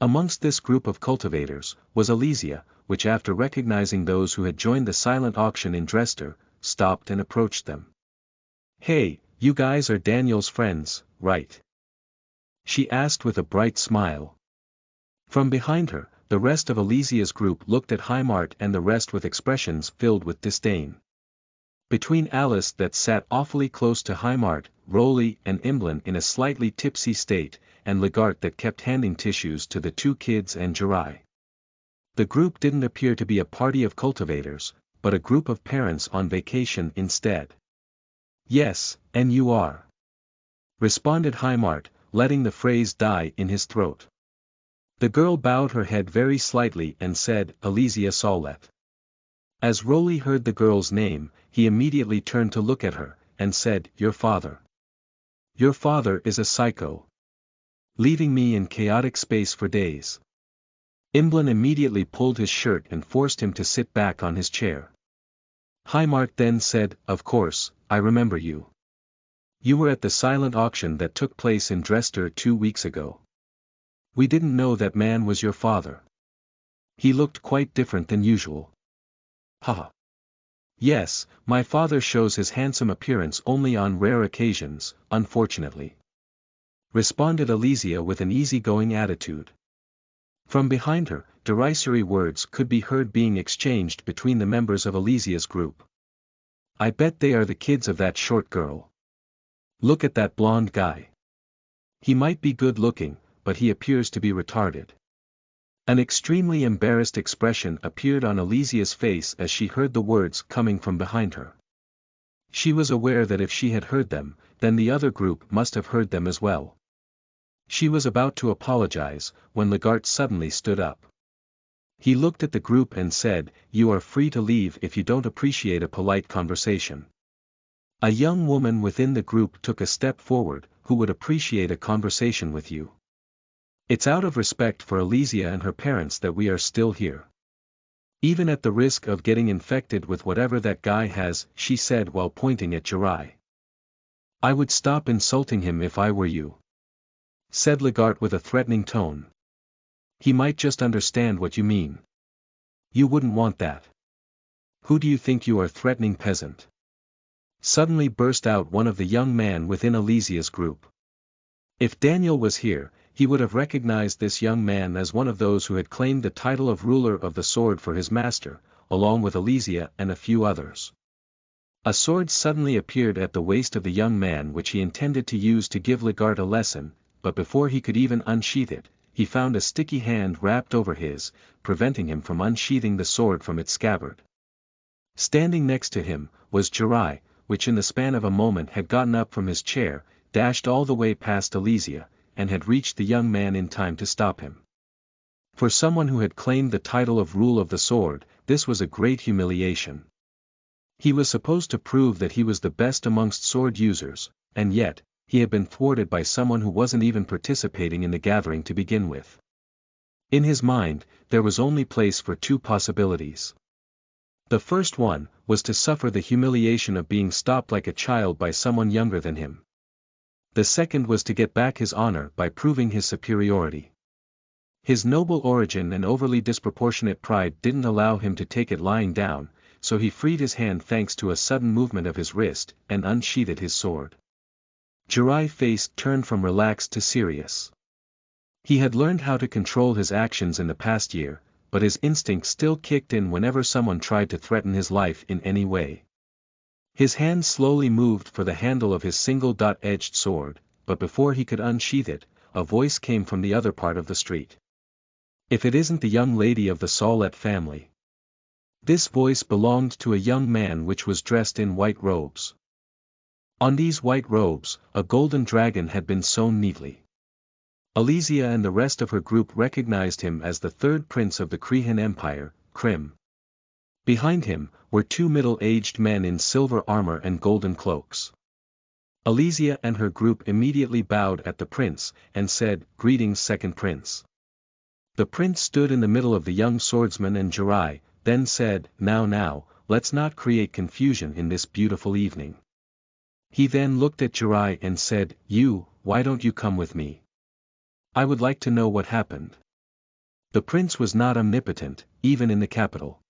Amongst this group of cultivators, was Alesia, which after recognizing those who had joined the silent auction in Dresden, stopped and approached them. "Hey, you guys are Daniel's friends, right?" she asked with a bright smile. From behind her, the rest of Alesia's group looked at Heimart and the rest with expressions filled with disdain. Between Alice that sat awfully close to Heimart, Rolly and Imblin in a slightly tipsy state, and Legart that kept handing tissues to the two kids and Jirai. The group didn't appear to be a party of cultivators, but a group of parents on vacation instead. "Yes, and you are," responded Heimart, letting the phrase die in his throat. The girl bowed her head very slightly and said, "Alesia Solet." As Rolly heard the girl's name, he immediately turned to look at her, and said, "Your father. Your father is a psycho. Leaving me in chaotic space for days." Imblin immediately pulled his shirt and forced him to sit back on his chair. Heimart then said, "Of course, I remember you. You were at the silent auction that took place in Dresden 2 weeks ago. We didn't know that man was your father. He looked quite different than usual." "Haha. Yes, my father shows his handsome appearance only on rare occasions, unfortunately," responded Alesia with an easygoing attitude. From behind her, derisory words could be heard being exchanged between the members of Alesia's group. "I bet they are the kids of that short girl. Look at that blonde guy. He might be good looking, but he appears to be retarded." An extremely embarrassed expression appeared on Alesia's face as she heard the words coming from behind her. She was aware that if she had heard them, then the other group must have heard them as well. She was about to apologize, when Legart suddenly stood up. He looked at the group and said, "You are free to leave if you don't appreciate a polite conversation." A young woman within the group took a step forward, "Who would appreciate a conversation with you? It's out of respect for Alesia and her parents that we are still here. Even at the risk of getting infected with whatever that guy has," she said while pointing at Jirai. "I would stop insulting him if I were you," said Legart with a threatening tone. "He might just understand what you mean. You wouldn't want that. Who do you think you are threatening, peasant?" Suddenly burst out one of the young men within Alesia's group. If Daniel was here, he would have recognized this young man as one of those who had claimed the title of ruler of the sword for his master, along with Alesia and a few others. A sword suddenly appeared at the waist of the young man which he intended to use to give Legart a lesson, but before he could even unsheath it, he found a sticky hand wrapped over his, preventing him from unsheathing the sword from its scabbard. Standing next to him, was Jirai, which in the span of a moment had gotten up from his chair, dashed all the way past Alesia, and had reached the young man in time to stop him. For someone who had claimed the title of rule of the sword, this was a great humiliation. He was supposed to prove that he was the best amongst sword users, and yet, he had been thwarted by someone who wasn't even participating in the gathering to begin with. In his mind, there was only place for two possibilities. The first one, was to suffer the humiliation of being stopped like a child by someone younger than him. The second was to get back his honor by proving his superiority. His noble origin and overly disproportionate pride didn't allow him to take it lying down, so he freed his hand thanks to a sudden movement of his wrist, and unsheathed his sword. Jirai's face turned from relaxed to serious. He had learned how to control his actions in the past year, but his instinct still kicked in whenever someone tried to threaten his life in any way. His hand slowly moved for the handle of his single-edged sword, but before he could unsheath it, a voice came from the other part of the street. "If it isn't the young lady of the Solet family." This voice belonged to a young man which was dressed in white robes. On these white robes, a golden dragon had been sewn neatly. Alesia and the rest of her group recognized him as the third prince of the Krihan Empire, Krim. Behind him, were two middle-aged men in silver armor and golden cloaks. Alesia and her group immediately bowed at the prince, and said, "Greetings, second prince." The prince stood in the middle of the young swordsman and Jirai, then said, Now, let's not create confusion in this beautiful evening." He then looked at Jirai and said, "You, why don't you come with me? I would like to know what happened." The prince was not omnipotent, even in the capital.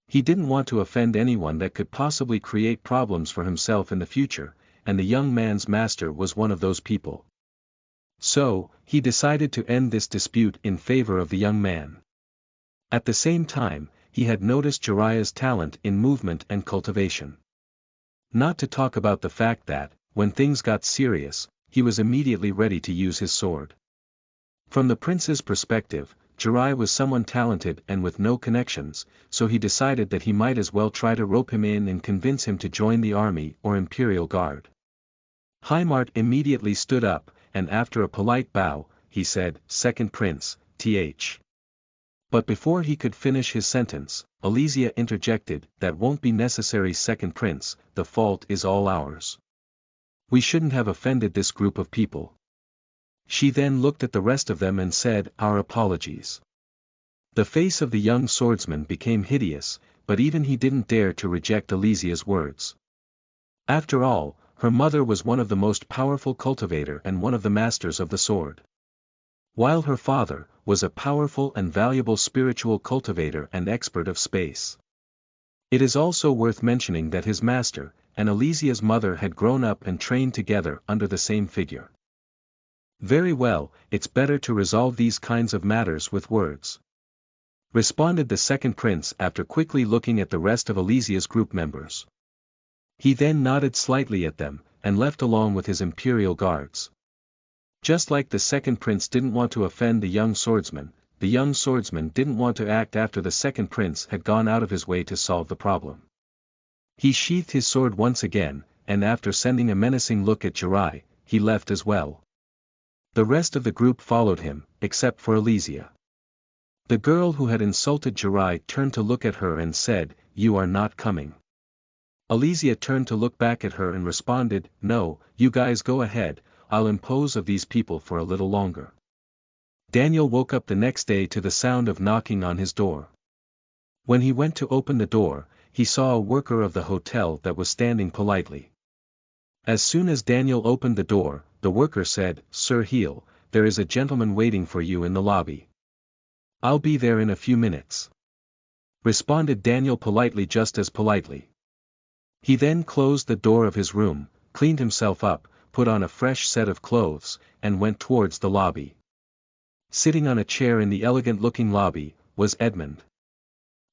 He didn't want to offend anyone that could possibly create problems for himself in the future, and the young man's master was one of those people. So, he decided to end this dispute in favor of the young man. At the same time, he had noticed Jiraiya's talent in movement and cultivation. Not to talk about the fact that, when things got serious, he was immediately ready to use his sword. From the prince's perspective, Jiraiya was someone talented and with no connections, so he decided that he might as well try to rope him in and convince him to join the army or Imperial Guard. Haimart immediately stood up, and after a polite bow, he said, "Second Prince, th." But before he could finish his sentence, Alizia interjected, "That won't be necessary, Second Prince, the fault is all ours. We shouldn't have offended this group of people." She then looked at the rest of them and said, "Our apologies." The face of the young swordsman became hideous, but even he didn't dare to reject Alizia's words. After all, her mother was one of the most powerful cultivator and one of the masters of the sword. While her father was a powerful and valuable spiritual cultivator and expert of space. It is also worth mentioning that his master, and Alizia's mother had grown up and trained together under the same figure. "Very well, it's better to resolve these kinds of matters with words," responded the second prince after quickly looking at the rest of Alizia's group members. He then nodded slightly at them, and left along with his imperial guards. Just like the second prince didn't want to offend the young swordsman didn't want to act after the second prince had gone out of his way to solve the problem. He sheathed his sword once again, and after sending a menacing look at Jiraiya, he left as well. The rest of the group followed him, except for Alizia. The girl who had insulted Jiraiya turned to look at her and said, "You are not coming." Alizia turned to look back at her and responded, "No, you guys go ahead, I'll impose of these people for a little longer." Daniel woke up the next day to the sound of knocking on his door. When he went to open the door, he saw a worker of the hotel that was standing politely. As soon as Daniel opened the door, the worker said, "Sir Heel, there is a gentleman waiting for you in the lobby." "I'll be there in a few minutes," responded Daniel politely, just as politely. He then closed the door of his room, cleaned himself up, put on a fresh set of clothes, and went towards the lobby. Sitting on a chair in the elegant-looking lobby, was Edmund.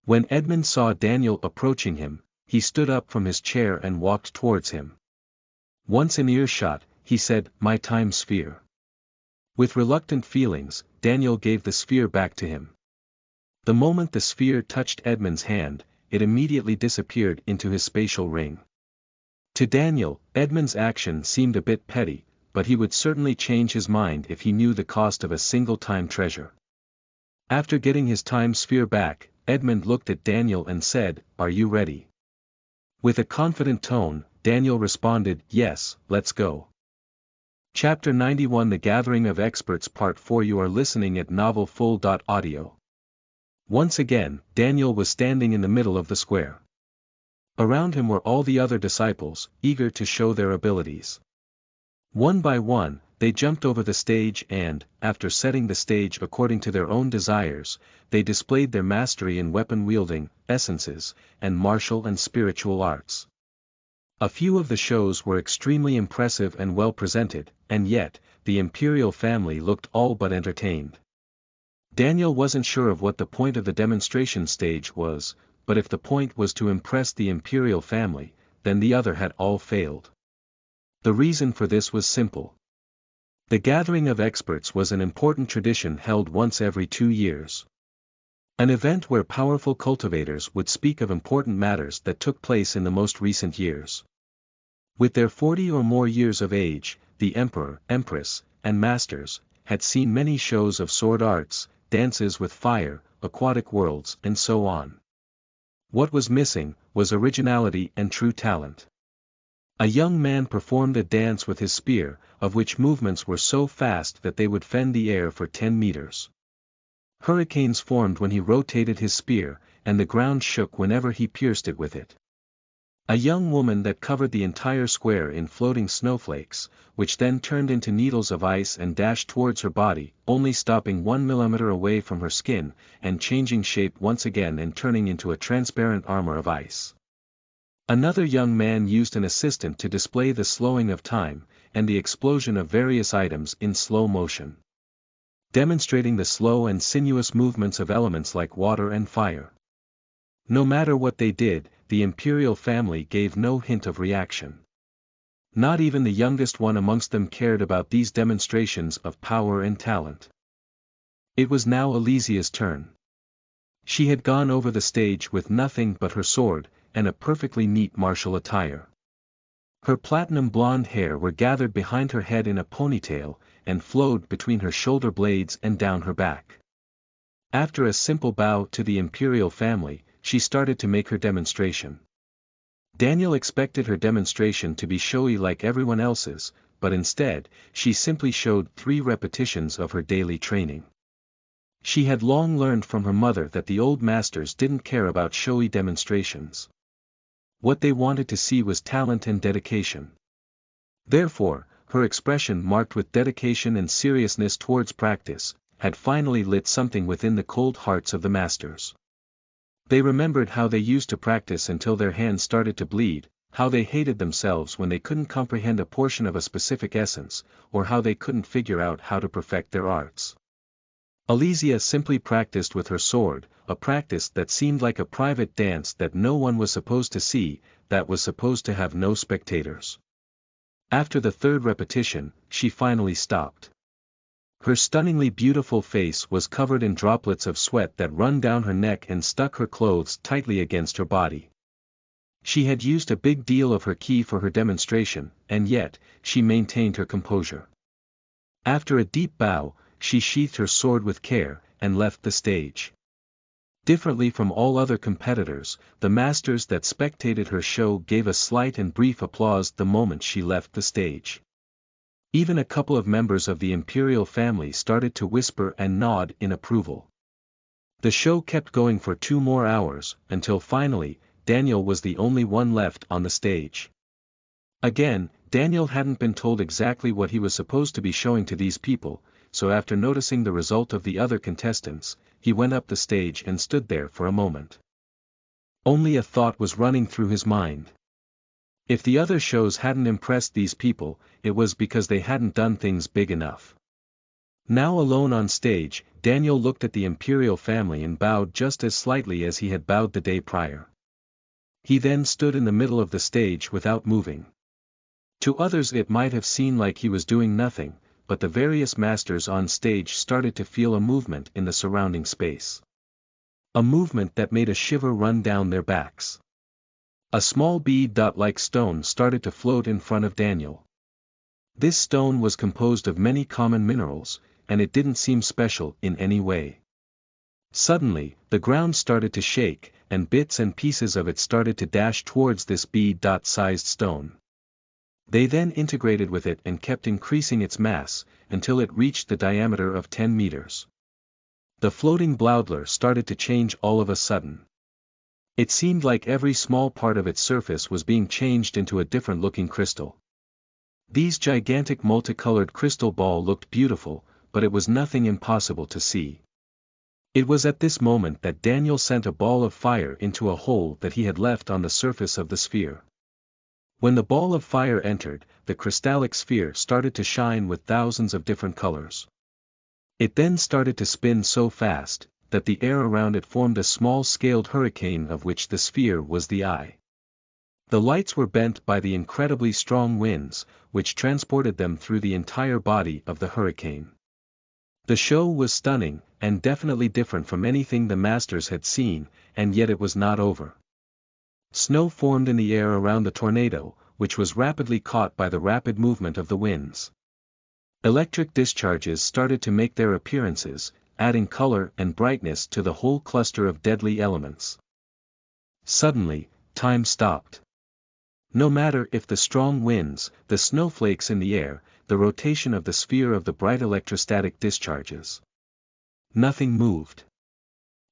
When Edmund saw Daniel approaching him, he stood up from his chair and walked towards him. Once in earshot, he said, "My time sphere." With reluctant feelings, Daniel gave the sphere back to him. The moment the sphere touched Edmund's hand, it immediately disappeared into his spatial ring. To Daniel, Edmund's action seemed a bit petty, but he would certainly change his mind if he knew the cost of a single time treasure. After getting his time sphere back, Edmund looked at Daniel and said, "Are you ready?" With a confident tone, Daniel responded, "Yes, let's go." Chapter 91, The Gathering of Experts, Part 4. You are listening at novelfull.audio. Once again, Daniel was standing in the middle of the square. Around him were all the other disciples, eager to show their abilities. One by one, they jumped over the stage and, after setting the stage according to their own desires, they displayed their mastery in weapon-wielding, essences, and martial and spiritual arts. A few of the shows were extremely impressive and well presented, and yet, the imperial family looked all but entertained. Daniel wasn't sure of what the point of the demonstration stage was, but if the point was to impress the imperial family, then the other had all failed. The reason for this was simple. The Gathering of Experts was an important tradition held once every 2 years. An event where powerful cultivators would speak of important matters that took place in the most recent years. With their 40 or more years of age, the emperor, empress, and masters had seen many shows of sword arts, dances with fire, aquatic worlds, and so on. What was missing was originality and true talent. A young man performed a dance with his spear, of which movements were so fast that they would fend the air for 10 meters. Hurricanes formed when he rotated his spear, and the ground shook whenever he pierced it with it. A young woman that covered the entire square in floating snowflakes, which then turned into needles of ice and dashed towards her body, only stopping 1 millimeter away from her skin, and changing shape once again and turning into a transparent armor of ice. Another young man used an assistant to display the slowing of time, and the explosion of various items in slow motion, demonstrating the slow and sinuous movements of elements like water and fire. No matter what they did, the imperial family gave no hint of reaction. Not even the youngest one amongst them cared about these demonstrations of power and talent. It was now Elysia's turn. She had gone over the stage with nothing but her sword, and a perfectly neat martial attire. Her platinum blonde hair were gathered behind her head in a ponytail, and flowed between her shoulder blades and down her back. After a simple bow to the imperial family, she started to make her demonstration. Daniel expected her demonstration to be showy like everyone else's, but instead, she simply showed 3 repetitions of her daily training. She had long learned from her mother that the old masters didn't care about showy demonstrations. What they wanted to see was talent and dedication. Therefore, her expression marked with dedication and seriousness towards practice, had finally lit something within the cold hearts of the masters. They remembered how they used to practice until their hands started to bleed, how they hated themselves when they couldn't comprehend a portion of a specific essence, or how they couldn't figure out how to perfect their arts. Elysia simply practiced with her sword, a practice that seemed like a private dance that no one was supposed to see, that was supposed to have no spectators. After the 3rd repetition, she finally stopped. Her stunningly beautiful face was covered in droplets of sweat that run down her neck and stuck her clothes tightly against her body. She had used a big deal of her ki for her demonstration, and yet, she maintained her composure. After a deep bow, she sheathed her sword with care, and left the stage. Differently from all other competitors, the masters that spectated her show gave a slight and brief applause the moment she left the stage. Even a couple of members of the imperial family started to whisper and nod in approval. The show kept going for 2 more hours, until finally, Daniel was the only one left on the stage. Again, Daniel hadn't been told exactly what he was supposed to be showing to these people, so after noticing the result of the other contestants, he went up the stage and stood there for a moment. Only a thought was running through his mind. If the other shows hadn't impressed these people, it was because they hadn't done things big enough. Now alone on stage, Daniel looked at the imperial family and bowed just as slightly as he had bowed the day prior. He then stood in the middle of the stage without moving. To others it might have seemed like he was doing nothing, but the various masters on stage started to feel a movement in the surrounding space. A movement that made a shiver run down their backs. A small bead-like stone started to float in front of Daniel. This stone was composed of many common minerals, and it didn't seem special in any way. Suddenly, the ground started to shake, and bits and pieces of it started to dash towards this bead-sized stone. They then integrated with it and kept increasing its mass, until it reached the diameter of 10 meters. The floating Bloudler started to change all of a sudden. It seemed like every small part of its surface was being changed into a different-looking crystal. These gigantic multicolored crystal ball looked beautiful, but it was nothing impossible to see. It was at this moment that Daniel sent a ball of fire into a hole that he had left on the surface of the sphere. When the ball of fire entered, the crystallic sphere started to shine with thousands of different colors. It then started to spin so fast, that the air around it formed a small scaled hurricane of which the sphere was the eye. The lights were bent by the incredibly strong winds, which transported them through the entire body of the hurricane. The show was stunning, and definitely different from anything the masters had seen, and yet it was not over. Snow formed in the air around the tornado, which was rapidly caught by the rapid movement of the winds. Electric discharges started to make their appearances, adding color and brightness to the whole cluster of deadly elements. Suddenly, time stopped. No matter if the strong winds, the snowflakes in the air, the rotation of the sphere of the bright electrostatic discharges. Nothing moved.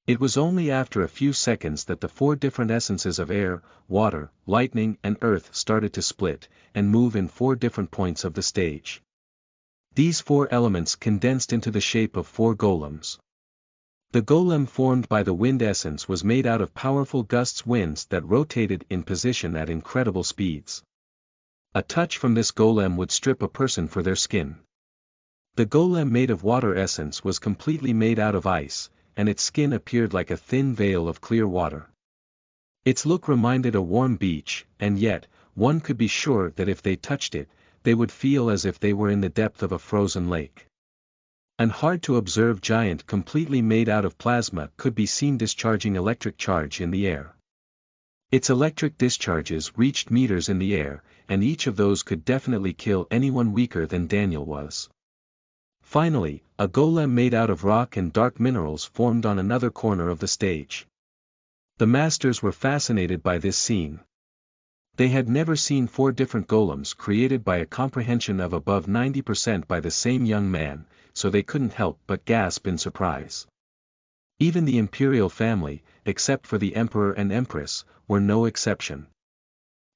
It was only after a few seconds that the 4 different essences of air, water, lightning and earth started to split, and move in 4 different points of the stage. These 4 elements condensed into the shape of 4 golems. The golem formed by the wind essence was made out of powerful gusts winds that rotated in position at incredible speeds. A touch from this golem would strip a person for their skin. The golem made of water essence was completely made out of ice, and its skin appeared like a thin veil of clear water. Its look reminded a warm beach, and yet, one could be sure that if they touched it, they would feel as if they were in the depth of a frozen lake. An hard-to-observe giant completely made out of plasma could be seen discharging electric charge in the air. Its electric discharges reached meters in the air, and each of those could definitely kill anyone weaker than Daniel was. Finally, a golem made out of rock and dark minerals formed on another corner of the stage. The masters were fascinated by this scene. They had never seen 4 different golems created by a comprehension of above 90% by the same young man, so they couldn't help but gasp in surprise. Even the imperial family, except for the emperor and empress, were no exception.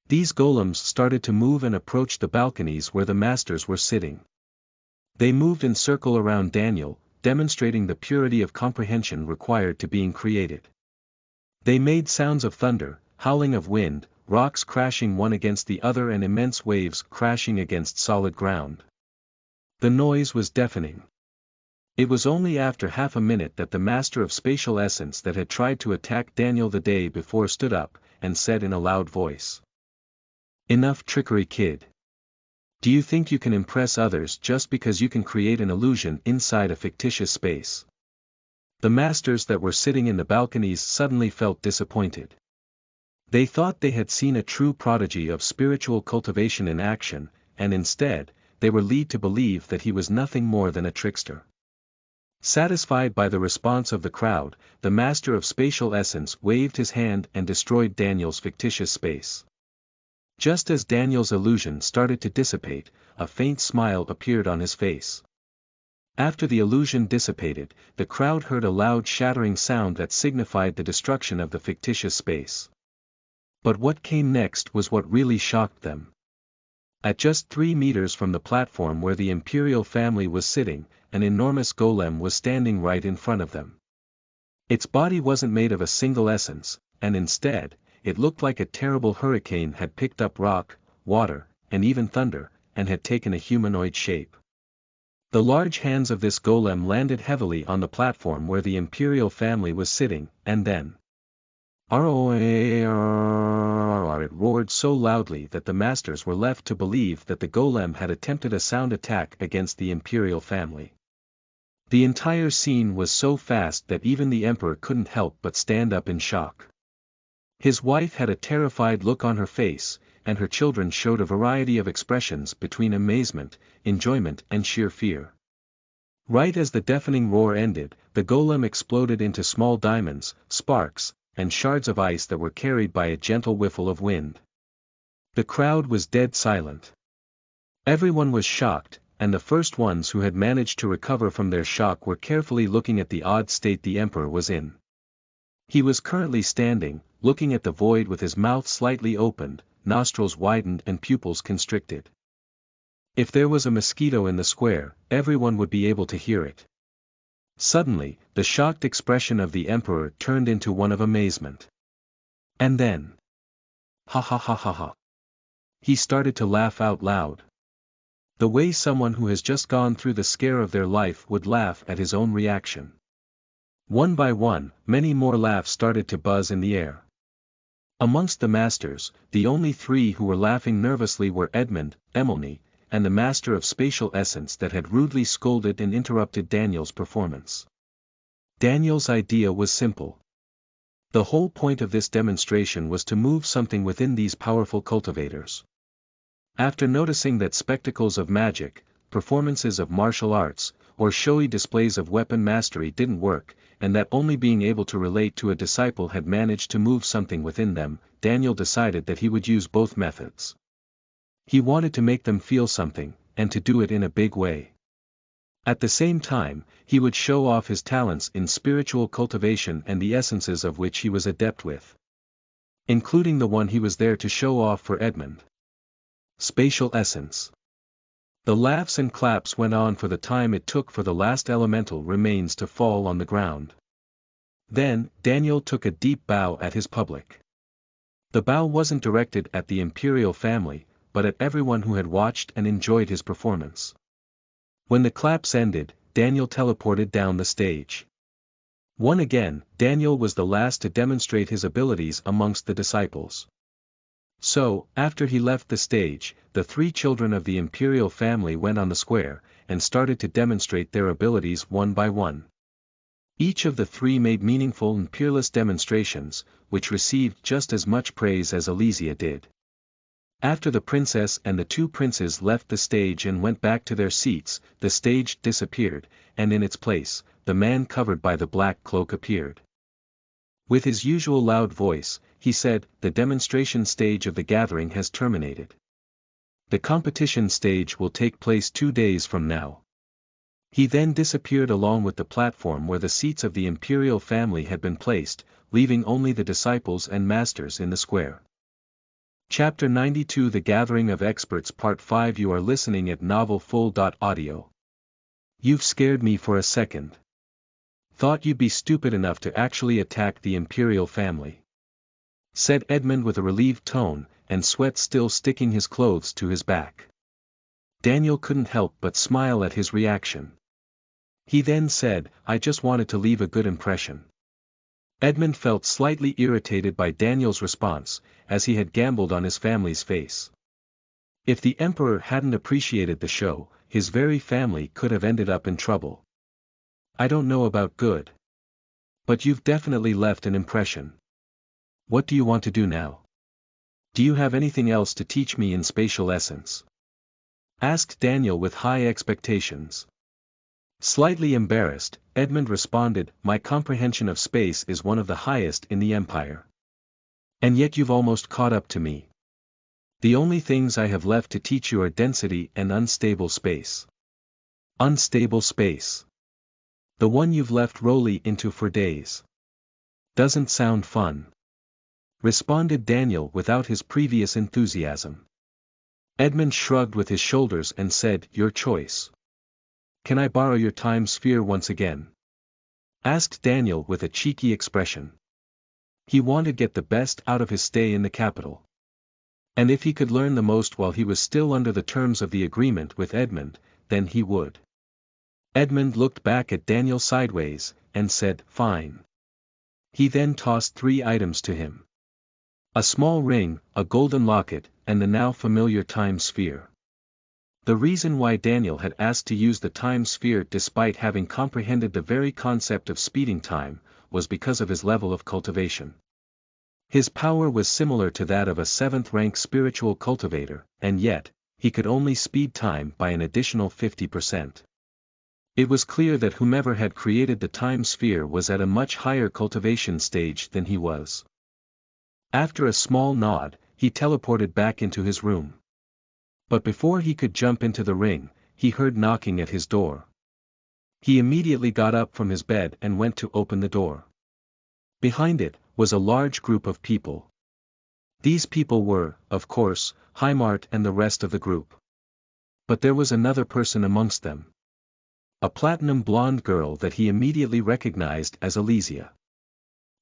These golems started to move and approach the balconies where the masters were sitting. They moved in circle around Daniel, demonstrating the purity of comprehension required to being created. They made sounds of thunder, howling of wind, rocks crashing one against the other and immense waves crashing against solid ground. The noise was deafening. It was only after half a minute that the master of spatial essence that had tried to attack Daniel the day before stood up, and said in a loud voice, "Enough trickery, kid. Do you think you can impress others just because you can create an illusion inside a fictitious space?" The masters that were sitting in the balconies suddenly felt disappointed. They thought they had seen a true prodigy of spiritual cultivation in action, and instead, they were led to believe that he was nothing more than a trickster. Satisfied by the response of the crowd, the master of spatial essence waved his hand and destroyed Daniel's fictitious space. Just as Daniel's illusion started to dissipate, a faint smile appeared on his face. After the illusion dissipated, the crowd heard a loud shattering sound that signified the destruction of the fictitious space. But what came next was what really shocked them. At just 3 meters from the platform where the imperial family was sitting, an enormous golem was standing right in front of them. Its body wasn't made of a single essence, and instead, it looked like a terrible hurricane had picked up rock, water, and even thunder, and had taken a humanoid shape. The large hands of this golem landed heavily on the platform where the imperial family was sitting, and then it roared so loudly that the masters were left to believe that the golem had attempted a sound attack against the imperial family. The entire scene was so fast that even the emperor couldn't help but stand up in shock. His wife had a terrified look on her face, and her children showed a variety of expressions between amazement, enjoyment and sheer fear. Right as the deafening roar ended, the golem exploded into small diamonds, sparks, and shards of ice that were carried by a gentle whiffle of wind. The crowd was dead silent. Everyone was shocked, and the first ones who had managed to recover from their shock were carefully looking at the odd state the emperor was in. He was currently standing, looking at the void with his mouth slightly opened, nostrils widened and pupils constricted. If there was a mosquito in the square, everyone would be able to hear it. Suddenly, the shocked expression of the emperor turned into one of amazement. And then, ha ha ha ha ha. He started to laugh out loud. The way someone who has just gone through the scare of their life would laugh at his own reaction. One by one, many more laughs started to buzz in the air. Amongst the masters, the only 3 who were laughing nervously were Edmund, Emily, and the master of spatial essence that had rudely scolded and interrupted Daniel's performance. Daniel's idea was simple. The whole point of this demonstration was to move something within these powerful cultivators. After noticing that spectacles of magic, performances of martial arts, or showy displays of weapon mastery didn't work, and that only being able to relate to a disciple had managed to move something within them, Daniel decided that he would use both methods. He wanted to make them feel something, and to do it in a big way. At the same time, he would show off his talents in spiritual cultivation and the essences of which he was adept with. Including the one he was there to show off for Edmund. Spatial essence. The laughs and claps went on for the time it took for the last elemental remains to fall on the ground. Then, Daniel took a deep bow at his public. The bow wasn't directed at the imperial family, but at everyone who had watched and enjoyed his performance. When the claps ended, Daniel teleported down the stage. Once again, Daniel was the last to demonstrate his abilities amongst the disciples. So, after he left the stage, the 3 children of the imperial family went on the square, and started to demonstrate their abilities one by one. Each of the 3 made meaningful and peerless demonstrations, which received just as much praise as Elysia did. After the princess and the 2 princes left the stage and went back to their seats, the stage disappeared, and in its place, the man covered by the black cloak appeared. With his usual loud voice, he said, "The demonstration stage of the gathering has terminated. The competition stage will take place 2 days from now." He then disappeared along with the platform where the seats of the imperial family had been placed, leaving only the disciples and masters in the square. Chapter 92 The Gathering of Experts Part 5 You are listening at novelfull.audio. You've scared me for a second. Thought you'd be stupid enough to actually attack the imperial family, said Edmund with a relieved tone, and sweat still sticking his clothes to his back. Daniel couldn't help but smile at his reaction. He then said, "I just wanted to leave a good impression." Edmund felt slightly irritated by Daniel's response, as he had gambled on his family's face. If the emperor hadn't appreciated the show, his very family could have ended up in trouble. "I don't know about good. But you've definitely left an impression. What do you want to do now? Do you have anything else to teach me in spatial essence?" asked Daniel with high expectations. Slightly embarrassed, Edmund responded, "My comprehension of space is one of the highest in the empire. And yet you've almost caught up to me. The only things I have left to teach you are density and unstable space." Unstable space. The one you've left Rolly into for days. Doesn't sound fun, responded Daniel without his previous enthusiasm. Edmund shrugged with his shoulders and said, "Your choice." "Can I borrow your time sphere once again?" asked Daniel with a cheeky expression. He wanted to get the best out of his stay in the capital. And if he could learn the most while he was still under the terms of the agreement with Edmund, then he would. Edmund looked back at Daniel sideways, and said, "Fine." He then tossed 3 items to him. A small ring, a golden locket, and the now familiar time sphere. The reason why Daniel had asked to use the time sphere despite having comprehended the very concept of speeding time, was because of his level of cultivation. His power was similar to that of a 7th-rank spiritual cultivator, and yet, he could only speed time by an additional 50%. It was clear that whomever had created the time sphere was at a much higher cultivation stage than he was. After a small nod, he teleported back into his room. But before he could jump into the ring, he heard knocking at his door. He immediately got up from his bed and went to open the door. Behind it was a large group of people. These people were, of course, Heimart and the rest of the group. But there was another person amongst them. A platinum blonde girl that he immediately recognized as Elysia.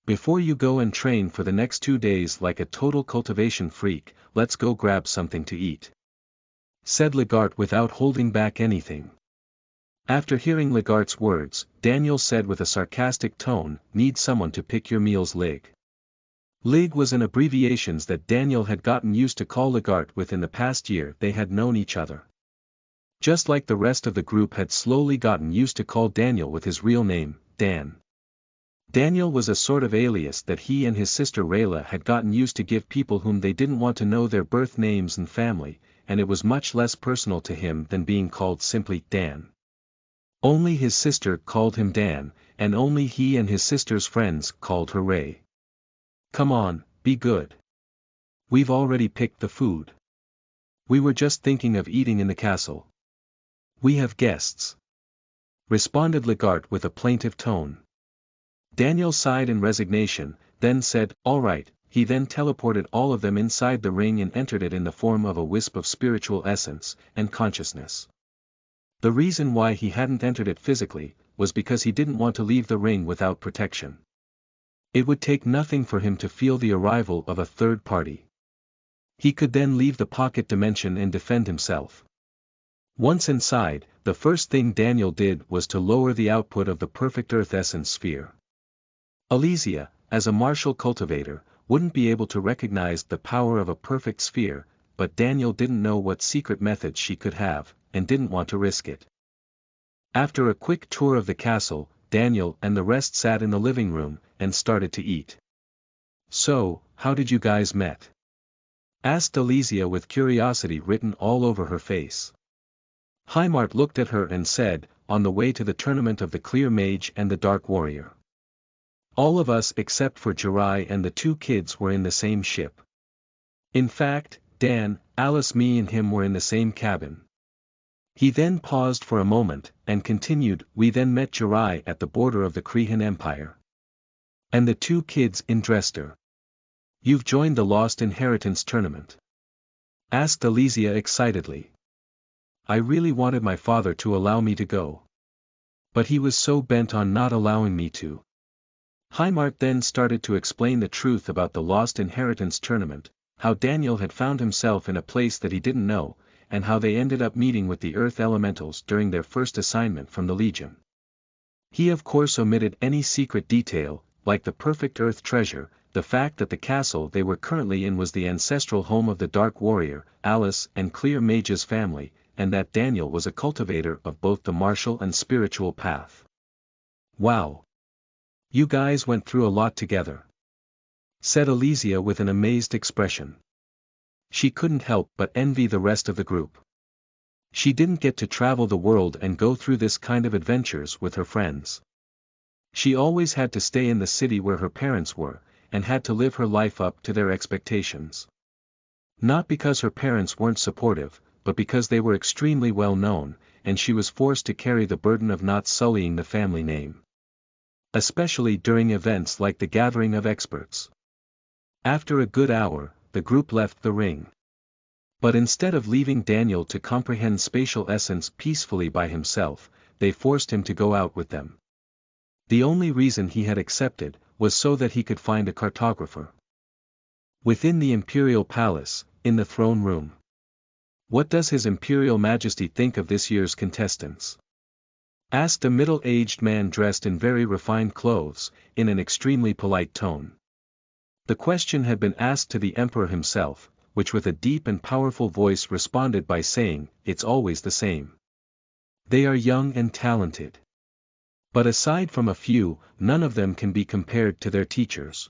"Before you go and train for the next 2 days like a total cultivation freak, let's go grab something to eat," said Legart without holding back anything. After hearing Legart's words, Daniel said with a sarcastic tone, "Need someone to pick your meals, Lig." Lig was an abbreviation that Daniel had gotten used to call Legart within the past year they had known each other. Just like the rest of the group had slowly gotten used to call Daniel with his real name, Dan. Daniel was a sort of alias that he and his sister Rayla had gotten used to give people whom they didn't want to know their birth names and family, and it was much less personal to him than being called simply Dan. Only his sister called him Dan, and only he and his sister's friends called her Ray. "Come on, be good. We've already picked the food. We were just thinking of eating in the castle. We have guests." responded Legart with a plaintive tone. Daniel sighed in resignation, then said, "All right." He then teleported all of them inside the ring and entered it in the form of a wisp of spiritual essence and consciousness. The reason why he hadn't entered it physically was because he didn't want to leave the ring without protection. It would take nothing for him to feel the arrival of a third party. He could then leave the pocket dimension and defend himself. Once inside, the first thing Daniel did was to lower the output of the perfect Earth Essence sphere. Alesia, as a martial cultivator, wouldn't be able to recognize the power of a perfect sphere, but Daniel didn't know what secret methods she could have, and didn't want to risk it. After a quick tour of the castle, Daniel and the rest sat in the living room, and started to eat. "So, how did you guys met?" asked Alesia with curiosity written all over her face. Heimart looked at her and said, "On the way to the tournament of the Clear Mage and the Dark Warrior. All of us except for Jirai and the two kids were in the same ship. In fact, Dan, Alice, me and him were in the same cabin." He then paused for a moment, and continued, "We then met Jirai at the border of the Krehan Empire. And the two kids in Dresder." "You've joined the Lost Inheritance tournament?" asked Alesia excitedly. "I really wanted my father to allow me to go. But he was so bent on not allowing me to." Heimart then started to explain the truth about the Lost Inheritance tournament, how Daniel had found himself in a place that he didn't know, and how they ended up meeting with the Earth Elementals during their first assignment from the Legion. He of course omitted any secret detail, like the perfect Earth treasure, the fact that the castle they were currently in was the ancestral home of the Dark Warrior, Alice and Clear Mage's family, and that Daniel was a cultivator of both the martial and spiritual path. "Wow! You guys went through a lot together," said Alesia with an amazed expression. She couldn't help but envy the rest of the group. She didn't get to travel the world and go through this kind of adventures with her friends. She always had to stay in the city where her parents were, and had to live her life up to their expectations. Not because her parents weren't supportive, but because they were extremely well known, and she was forced to carry the burden of not sullying the family name. Especially during events like the Gathering of Experts. After a good hour, the group left the ring. But instead of leaving Daniel to comprehend spatial essence peacefully by himself, they forced him to go out with them. The only reason he had accepted was so that he could find a cartographer. Within the Imperial Palace, in the throne room. "What does His Imperial Majesty think of this year's contestants?" asked a middle-aged man dressed in very refined clothes, in an extremely polite tone. The question had been asked to the Emperor himself, which with a deep and powerful voice responded by saying, "It's always the same. They are young and talented. But aside from a few, none of them can be compared to their teachers."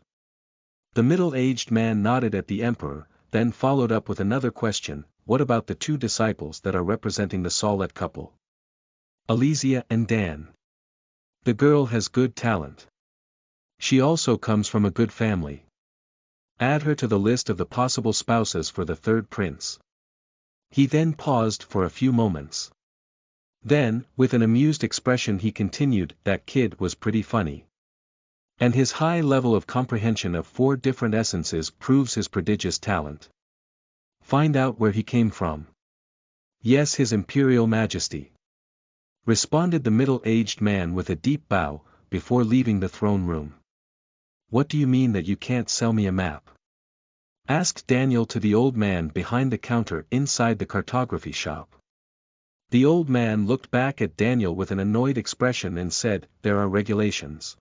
The middle-aged man nodded at the Emperor, then followed up with another question, "What about the two disciples that are representing the Sawlet couple? Alesia and Dan. The girl has good talent. She also comes from a good family. Add her to the list of the possible spouses for the third prince." He then paused for a few moments. Then, with an amused expression he continued, "That kid was pretty funny. And his high level of comprehension of 4 different essences proves his prodigious talent. Find out where he came from." "Yes, His Imperial Majesty," responded the middle-aged man with a deep bow, before leaving the throne room. "What do you mean that you can't sell me a map?" asked Daniel to the old man behind the counter inside the cartography shop. The old man looked back at Daniel with an annoyed expression and said, "There are regulations.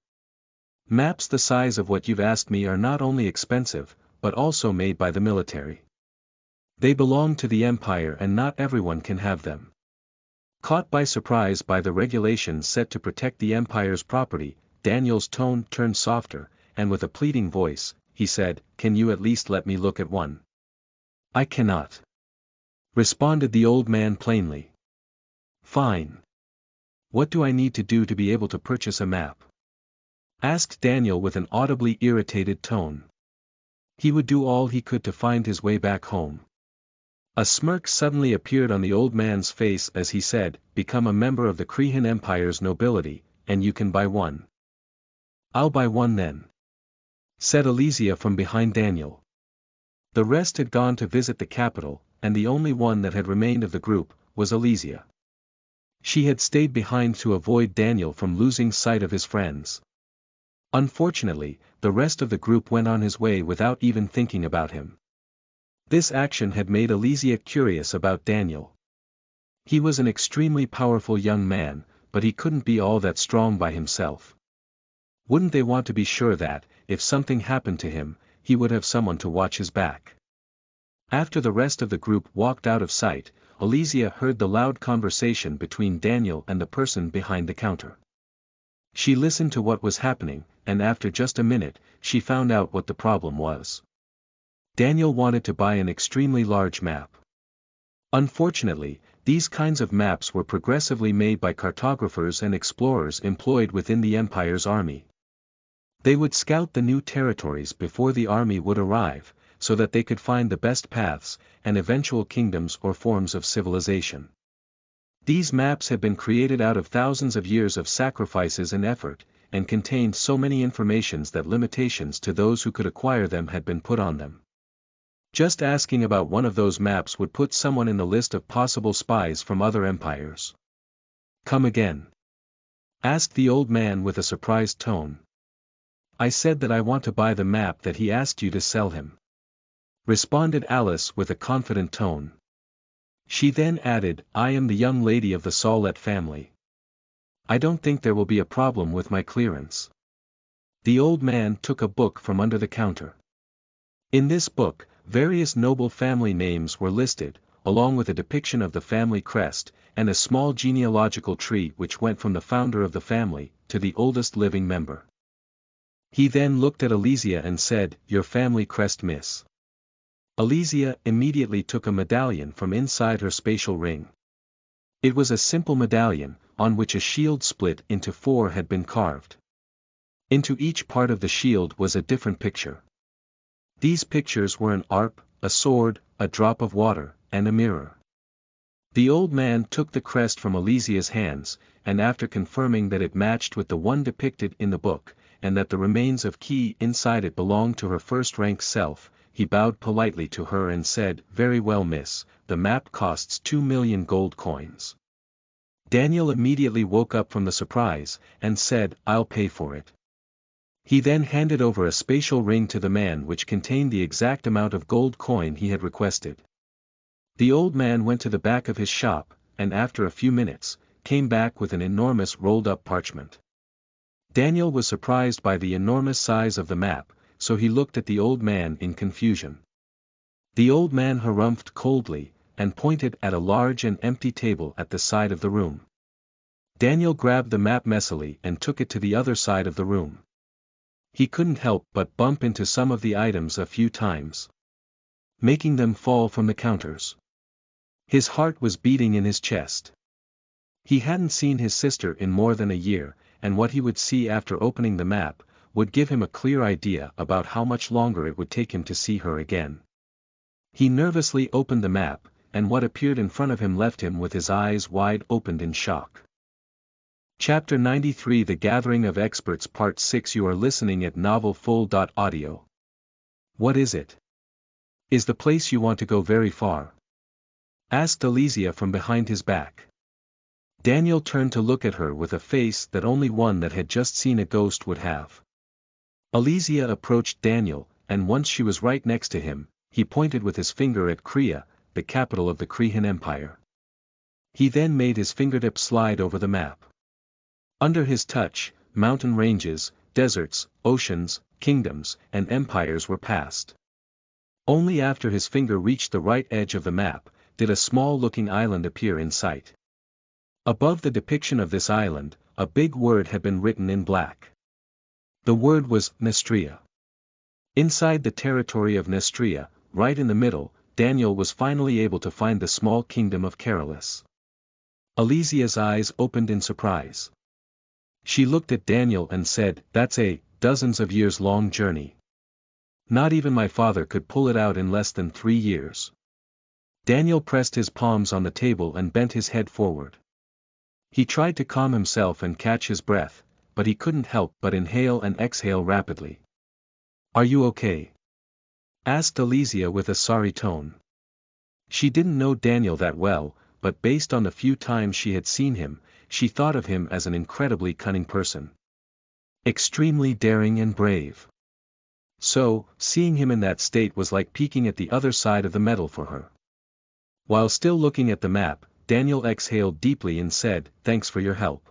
Maps the size of what you've asked me are not only expensive, but also made by the military. They belong to the Empire and not everyone can have them." Caught by surprise by the regulations set to protect the Empire's property, Daniel's tone turned softer, and with a pleading voice, he said, "Can you at least let me look at one?" "I cannot," responded the old man plainly. "Fine. What do I need to do to be able to purchase a map?" asked Daniel with an audibly irritated tone. He would do all he could to find his way back home. A smirk suddenly appeared on the old man's face as he said, "Become a member of the Crehan Empire's nobility, and you can buy one." "I'll buy one then," said Alesia from behind Daniel. The rest had gone to visit the capital, and the only one that had remained of the group was Alesia. She had stayed behind to avoid Daniel from losing sight of his friends. Unfortunately, the rest of the group went on his way without even thinking about him. This action had made Alesia curious about Daniel. He was an extremely powerful young man, but he couldn't be all that strong by himself. Wouldn't they want to be sure that, if something happened to him, he would have someone to watch his back? After the rest of the group walked out of sight, Alesia heard the loud conversation between Daniel and the person behind the counter. She listened to what was happening, and after just a minute, she found out what the problem was. Daniel wanted to buy an extremely large map. Unfortunately, these kinds of maps were progressively made by cartographers and explorers employed within the Empire's army. They would scout the new territories before the army would arrive, so that they could find the best paths, and eventual kingdoms or forms of civilization. These maps had been created out of thousands of years of sacrifices and effort, and contained so many informations that limitations to those who could acquire them had been put on them. Just asking about one of those maps would put someone in the list of possible spies from other empires. "Come again?" asked the old man with a surprised tone. "I said that I want to buy the map that he asked you to sell him," responded Alice with a confident tone. She then added, "I am the young lady of the Sawlett family. I don't think there will be a problem with my clearance." The old man took a book from under the counter. In this book, various noble family names were listed, along with a depiction of the family crest, and a small genealogical tree which went from the founder of the family, to the oldest living member. He then looked at Alesia and said, "Your family crest, miss." Alesia immediately took a medallion from inside her spatial ring. It was a simple medallion, on which a shield split into 4 had been carved. Into each part of the shield was a different picture. These pictures were an arp, a sword, a drop of water, and a mirror. The old man took the crest from Alesia's hands, and after confirming that it matched with the one depicted in the book, and that the remains of key inside it belonged to her first-rank self, he bowed politely to her and said, "Very well, miss, the map costs 2 million gold coins." Daniel immediately woke up from the surprise, and said, "I'll pay for it." He then handed over a spatial ring to the man which contained the exact amount of gold coin he had requested. The old man went to the back of his shop, and after a few minutes, came back with an enormous rolled-up parchment. Daniel was surprised by the enormous size of the map, so he looked at the old man in confusion. The old man harumphed coldly, and pointed at a large and empty table at the side of the room. Daniel grabbed the map messily and took it to the other side of the room. He couldn't help but bump into some of the items a few times, making them fall from the counters. His heart was beating in his chest. He hadn't seen his sister in more than a year, and what he would see after opening the map, would give him a clear idea about how much longer it would take him to see her again. He nervously opened the map, and what appeared in front of him left him with his eyes wide opened in shock. Chapter 93 The Gathering of Experts Part 6 You are listening at novelfull.audio. What is it? Is the place you want to go very far? Asked Alesia from behind his back. Daniel turned to look at her with a face that only one that had just seen a ghost would have. Alesia approached Daniel, and once she was right next to him, he pointed with his finger at Krea, the capital of the Crehan Empire. He then made his fingertip slide over the map. Under his touch, mountain ranges, deserts, oceans, kingdoms, and empires were passed. Only after his finger reached the right edge of the map, did a small-looking island appear in sight. Above the depiction of this island, a big word had been written in black. The word was Nestria. Inside the territory of Nestria, right in the middle, Daniel was finally able to find the small kingdom of Carolus. Alesia's eyes opened in surprise. She looked at Daniel and said, "That's a dozens of years long journey. Not even my father could pull it out in less than 3 years." Daniel pressed his palms on the table and bent his head forward. He tried to calm himself and catch his breath, but he couldn't help but inhale and exhale rapidly. "Are you okay?" asked Alesia with a sorry tone. She didn't know Daniel that well, but based on the few times she had seen him, she thought of him as an incredibly cunning person. Extremely daring and brave. So, seeing him in that state was like peeking at the other side of the medal for her. While still looking at the map, Daniel exhaled deeply and said, "Thanks for your help."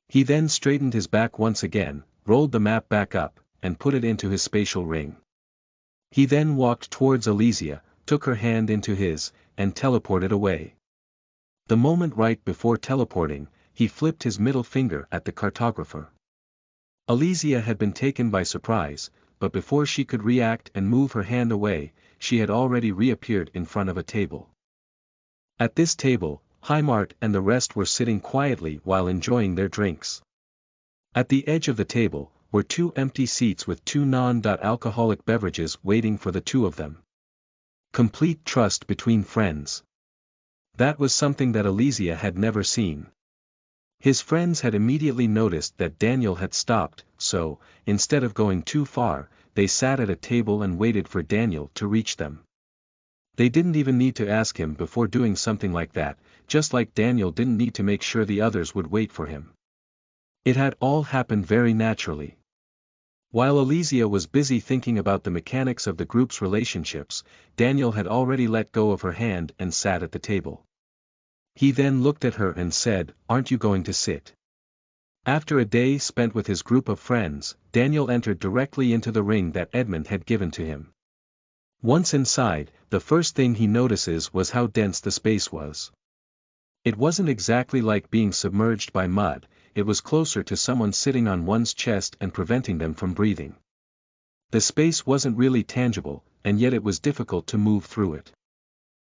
He then straightened his back once again, rolled the map back up, and put it into his spatial ring. He then walked towards Alesia, took her hand into his, and teleported away. The moment right before teleporting, he flipped his middle finger at the cartographer. Alesia had been taken by surprise, but before she could react and move her hand away, she had already reappeared in front of a table. At this table, Heimart and the rest were sitting quietly while enjoying their drinks. At the edge of the table, were 2 empty seats with 2 non-alcoholic beverages waiting for the 2 of them. Complete trust between friends. That was something that Alesia had never seen. His friends had immediately noticed that Daniel had stopped, so, instead of going too far, they sat at a table and waited for Daniel to reach them. They didn't even need to ask him before doing something like that, just like Daniel didn't need to make sure the others would wait for him. It had all happened very naturally. While Alesia was busy thinking about the mechanics of the group's relationships, Daniel had already let go of her hand and sat at the table. He then looked at her and said, "Aren't you going to sit?" After a day spent with his group of friends, Daniel entered directly into the ring that Edmund had given to him. Once inside, the first thing he notices was how dense the space was. It wasn't exactly like being submerged by mud, it was closer to someone sitting on one's chest and preventing them from breathing. The space wasn't really tangible, and yet it was difficult to move through it.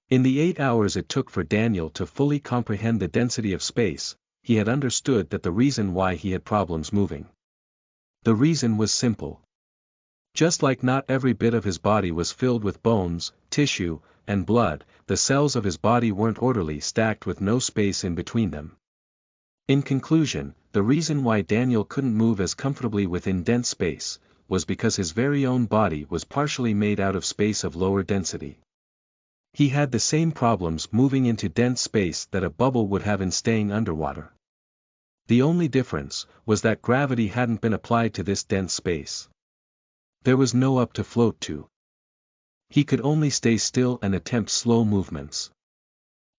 In the 8 hours it took for Daniel to fully comprehend the density of space, he had understood that the reason why he had problems moving. The reason was simple. Just like not every bit of his body was filled with bones, tissue, and blood, the cells of his body weren't orderly stacked with no space in between them. In conclusion, the reason why Daniel couldn't move as comfortably within dense space, was because his very own body was partially made out of space of lower density. He had the same problems moving into dense space that a bubble would have in staying underwater. The only difference was that gravity hadn't been applied to this dense space. There was no up to float to. He could only stay still and attempt slow movements.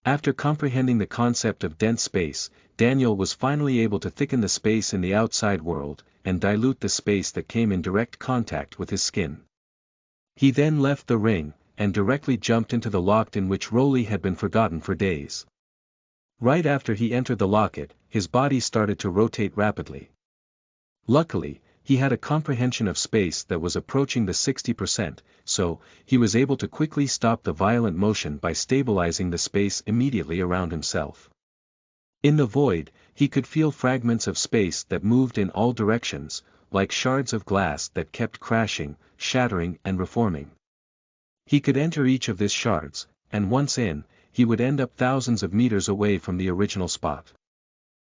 After comprehending the concept of dense space, Daniel was finally able to thicken the space in the outside world, and dilute the space that came in direct contact with his skin. He then left the ring, and directly jumped into the locket in which Rolly had been forgotten for days. Right after he entered the locket, his body started to rotate rapidly. Luckily, he had a comprehension of space that was approaching the 60%, so, he was able to quickly stop the violent motion by stabilizing the space immediately around himself. In the void, he could feel fragments of space that moved in all directions, like shards of glass that kept crashing, shattering and reforming. He could enter each of these shards, and once in, he would end up thousands of meters away from the original spot.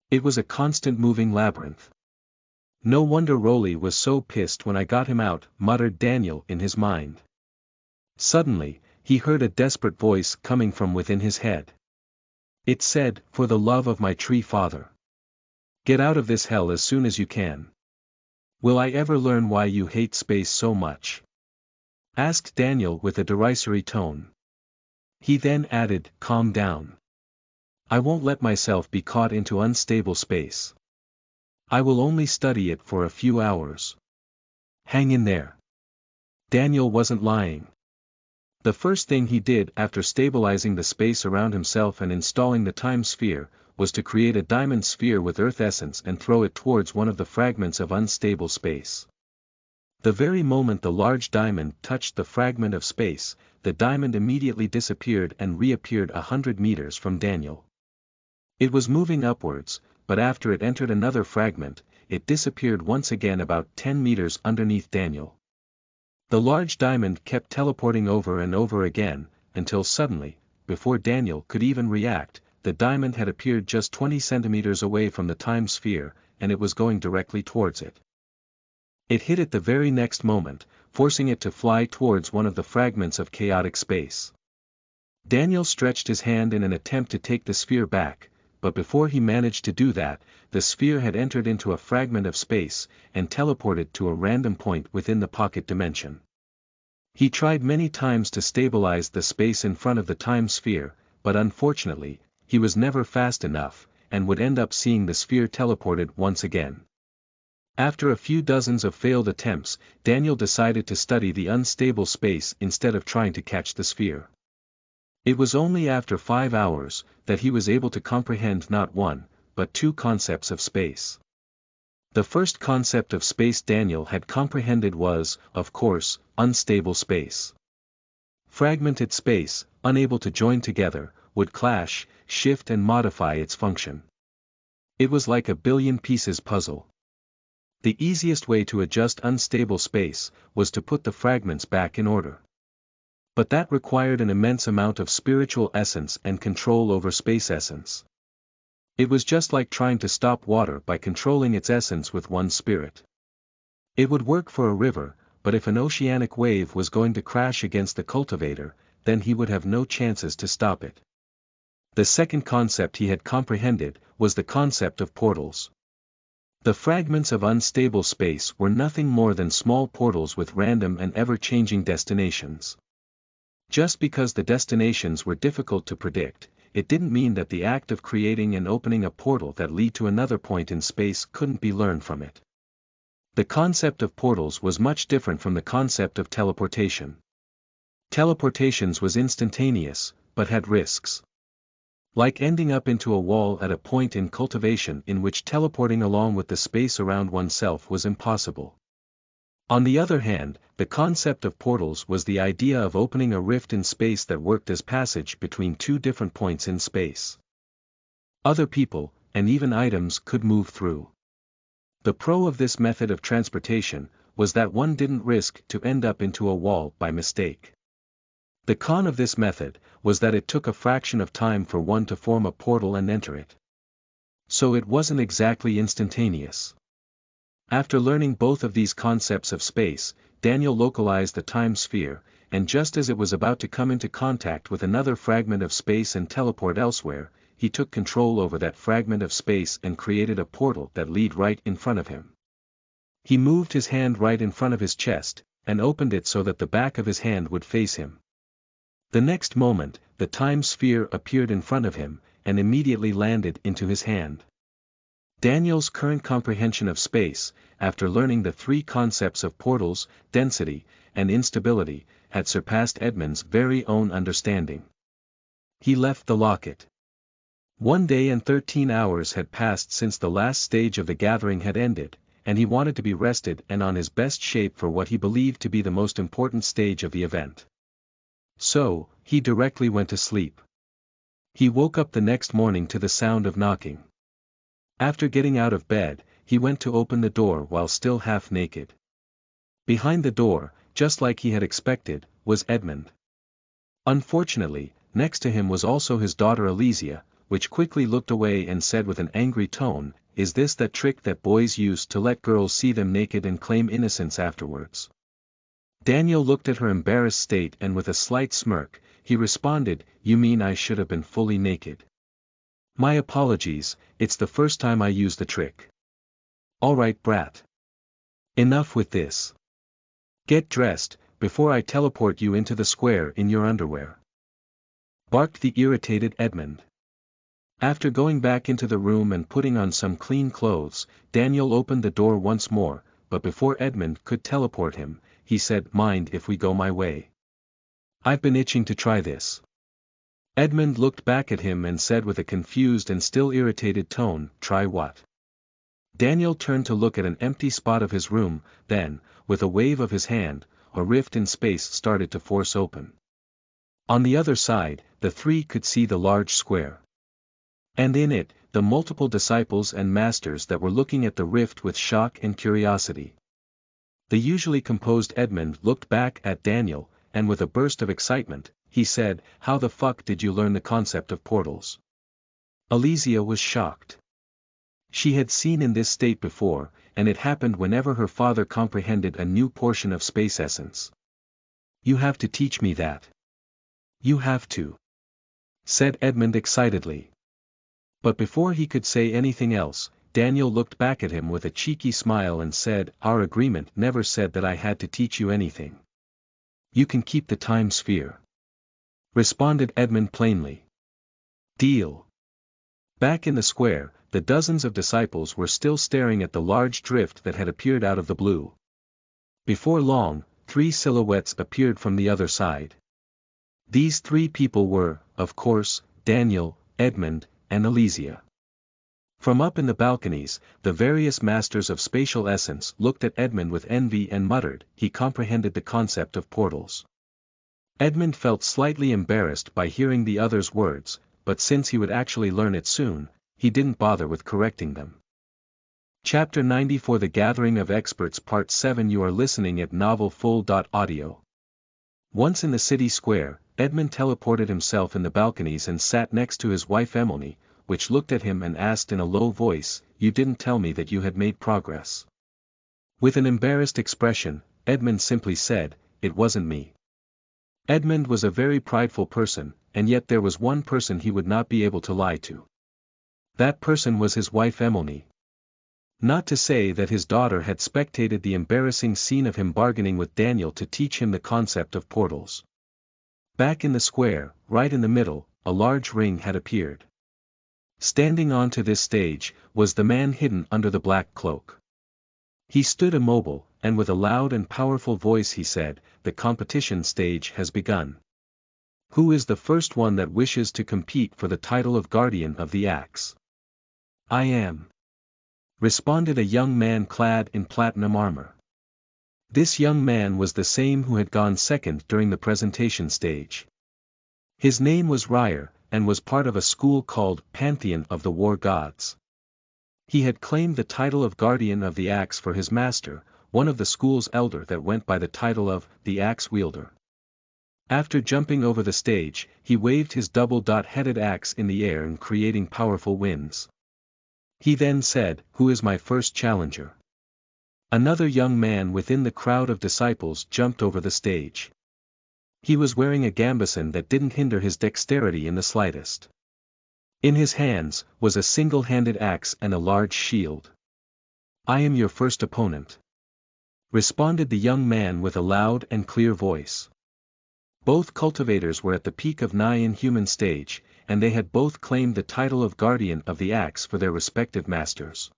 It was a constant moving labyrinth. "No wonder Rolly was so pissed when I got him out," muttered Daniel in his mind. Suddenly, he heard a desperate voice coming from within his head. It said, "For the love of my tree father, get out of this hell as soon as you can. Will I ever learn why you hate space so much?" asked Daniel with a derisory tone. He then added, "Calm down. I won't let myself be caught into unstable space. I will only study it for a few hours. Hang in there." Daniel wasn't lying. The first thing he did after stabilizing the space around himself and installing the time sphere, was to create a diamond sphere with earth essence and throw it towards one of the fragments of unstable space. The very moment the large diamond touched the fragment of space, the diamond immediately disappeared and reappeared 100 meters from Daniel. It was moving upwards, but after it entered another fragment, it disappeared once again about 10 meters underneath Daniel. The large diamond kept teleporting over and over again, until suddenly, before Daniel could even react, the diamond had appeared just 20 centimeters away from the time sphere, and it was going directly towards it. It hit it the very next moment, forcing it to fly towards one of the fragments of chaotic space. Daniel stretched his hand in an attempt to take the sphere back, but before he managed to do that, the sphere had entered into a fragment of space, and teleported to a random point within the pocket dimension. He tried many times to stabilize the space in front of the time sphere, but unfortunately, he was never fast enough, and would end up seeing the sphere teleported once again. After a few dozens of failed attempts, Daniel decided to study the unstable space instead of trying to catch the sphere. It was only after 5 hours that he was able to comprehend not one, but two concepts of space. The first concept of space Daniel had comprehended was, of course, unstable space. Fragmented space, unable to join together, would clash, shift and modify its function. It was like a billion pieces puzzle. The easiest way to adjust unstable space was to put the fragments back in order. But that required an immense amount of spiritual essence and control over space essence. It was just like trying to stop water by controlling its essence with one's spirit. It would work for a river, but if an oceanic wave was going to crash against the cultivator, then he would have no chances to stop it. The second concept he had comprehended was the concept of portals. The fragments of unstable space were nothing more than small portals with random and ever-changing destinations. Just because the destinations were difficult to predict, it didn't mean that the act of creating and opening a portal that led to another point in space couldn't be learned from it. The concept of portals was much different from the concept of teleportation. Teleportations was instantaneous, but had risks. Like ending up into a wall at a point in cultivation in which teleporting along with the space around oneself was impossible. On the other hand, the concept of portals was the idea of opening a rift in space that worked as passage between two different points in space. Other people, and even items could move through. The pro of this method of transportation was that one didn't risk to end up into a wall by mistake. The con of this method was that it took a fraction of time for one to form a portal and enter it. So it wasn't exactly instantaneous. After learning both of these concepts of space, Daniel localized the time sphere, and just as it was about to come into contact with another fragment of space and teleport elsewhere, he took control over that fragment of space and created a portal that led right in front of him. He moved his hand right in front of his chest, and opened it so that the back of his hand would face him. The next moment, the time sphere appeared in front of him, and immediately landed into his hand. Daniel's current comprehension of space, after learning the three concepts of portals, density, and instability, had surpassed Edmund's very own understanding. He left the locket. 1 day and 13 hours had passed since the last stage of the gathering had ended, and he wanted to be rested and on his best shape for what he believed to be the most important stage of the event. So, he directly went to sleep. He woke up the next morning to the sound of knocking. After getting out of bed, he went to open the door while still half naked. Behind the door, just like he had expected, was Edmund. Unfortunately, next to him was also his daughter Elysia, which quickly looked away and said with an angry tone, "Is this that trick that boys use to let girls see them naked and claim innocence afterwards?" Daniel looked at her embarrassed state and with a slight smirk, he responded, "You mean I should have been fully naked? My apologies, it's the first time I used the trick. Alright brat. Enough with this. Get dressed, before I teleport you into the square in your underwear," barked the irritated Edmund. After going back into the room and putting on some clean clothes, Daniel opened the door once more, but before Edmund could teleport him, he said, "Mind if we go my way? I've been itching to try this." Edmund looked back at him and said with a confused and still irritated tone, "Try what?" Daniel turned to look at an empty spot of his room, then, with a wave of his hand, a rift in space started to force open. On the other side, the three could see the large square. And in it, the multiple disciples and masters that were looking at the rift with shock and curiosity. The usually composed Edmund looked back at Daniel, and with a burst of excitement, he said, how the fuck did you learn the concept of portals? Alesia was shocked. She had seen in this state before, and it happened whenever her father comprehended a new portion of space essence. You have to teach me that. You have to, said Edmund excitedly. But before he could say anything else, Daniel looked back at him with a cheeky smile and said, our agreement never said that I had to teach you anything. You can keep the time sphere, responded Edmund plainly. Deal. Back in the square, the dozens of disciples were still staring at the large drift that had appeared out of the blue. Before long, 3 silhouettes appeared from the other side. These 3 people were, of course, Daniel, Edmund, and Alesia. From up in the balconies, the various masters of spatial essence looked at Edmund with envy and muttered, he comprehended the concept of portals. Edmund felt slightly embarrassed by hearing the others' words, but since he would actually learn it soon, he didn't bother with correcting them. Chapter 94 The Gathering of Experts Part 7 You are listening at novelfull.audio. Once in the city square, Edmund teleported himself in the balconies and sat next to his wife Emily, which looked at him and asked in a low voice, you didn't tell me that you had made progress. With an embarrassed expression, Edmund simply said, it wasn't me. Edmund was a very prideful person, and yet there was one person he would not be able to lie to. That person was his wife Emily. Not to say that his daughter had spectated the embarrassing scene of him bargaining with Daniel to teach him the concept of portals. Back in the square, right in the middle, a large ring had appeared. Standing onto this stage, was the man hidden under the black cloak. He stood immobile, and with a loud and powerful voice he said, the competition stage has begun. Who is the first one that wishes to compete for the title of Guardian of the Axe? I am, responded a young man clad in platinum armor. This young man was the same who had gone second during the presentation stage. His name was Ryer, and was part of a school called Pantheon of the War Gods. He had claimed the title of Guardian of the Axe for his master, one of the school's elder that went by the title of the Axe Wielder. After jumping over the stage, he waved his double-headed axe in the air and creating powerful winds. He then said, who is my first challenger? Another young man within the crowd of disciples jumped over the stage. He was wearing a gambeson that didn't hinder his dexterity in the slightest. In his hands, was a single-handed axe and a large shield. I am your first opponent, responded the young man with a loud and clear voice. Both cultivators were at the peak of nigh human stage, and they had both claimed the title of Guardian of the Axe for their respective masters.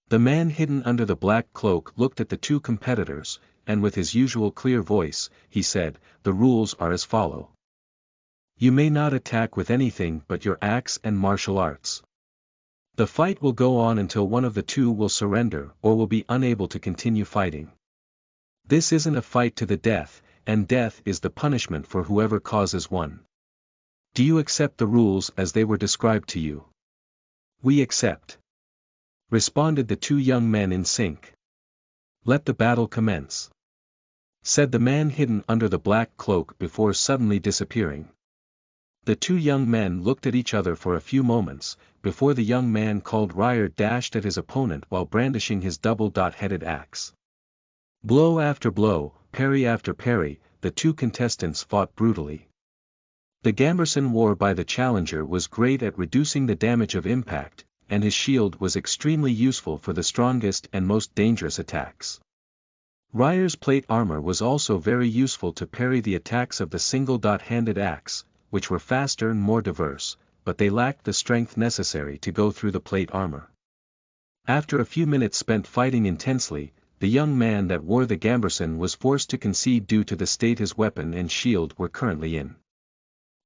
The man hidden under the black cloak looked at the 2 competitors, and with his usual clear voice, he said, the rules are as follow. You may not attack with anything but your axe and martial arts. The fight will go on until one of the 2 will surrender or will be unable to continue fighting. This isn't a fight to the death, and death is the punishment for whoever causes one. Do you accept the rules as they were described to you? We accept, responded the 2 young men in sync. Let the battle commence, said the man hidden under the black cloak before suddenly disappearing. The 2 young men looked at each other for a few moments, before the young man called Ryer dashed at his opponent while brandishing his double-headed axe. Blow after blow, parry after parry, the 2 contestants fought brutally. The gambeson wore by the challenger was great at reducing the damage of impact, and his shield was extremely useful for the strongest and most dangerous attacks. Ryer's plate armor was also very useful to parry the attacks of the single-handed axe, which were faster and more diverse, but they lacked the strength necessary to go through the plate armor. After a few minutes spent fighting intensely, the young man that wore the gambeson was forced to concede due to the state his weapon and shield were currently in.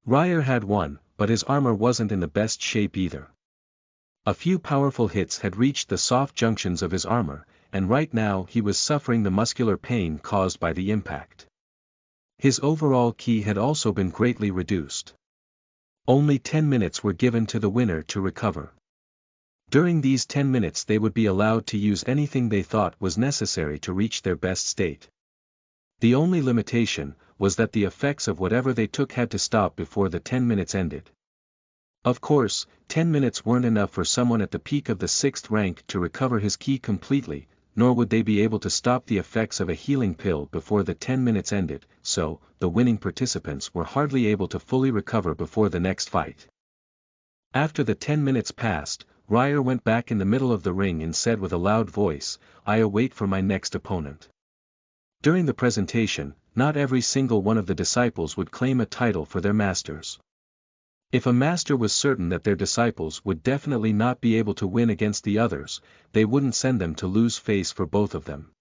Ryer had won, but his armor wasn't in the best shape either. A few powerful hits had reached the soft junctions of his armor, and right now he was suffering the muscular pain caused by the impact. His overall ki had also been greatly reduced. Only 10 minutes were given to the winner to recover. During these 10 minutes they would be allowed to use anything they thought was necessary to reach their best state. The only limitation was that the effects of whatever they took had to stop before the 10 minutes ended. Of course, 10 minutes weren't enough for someone at the peak of the 6th rank to recover his ki completely, nor would they be able to stop the effects of a healing pill before the 10 minutes ended, so, the winning participants were hardly able to fully recover before the next fight. After the 10 minutes passed, Ryer went back in the middle of the ring and said with a loud voice, "I await for my next opponent." During the presentation, not every single one of the disciples would claim a title for their masters. If a master was certain that their disciples would definitely not be able to win against the others, they wouldn't send them to lose face for both of them.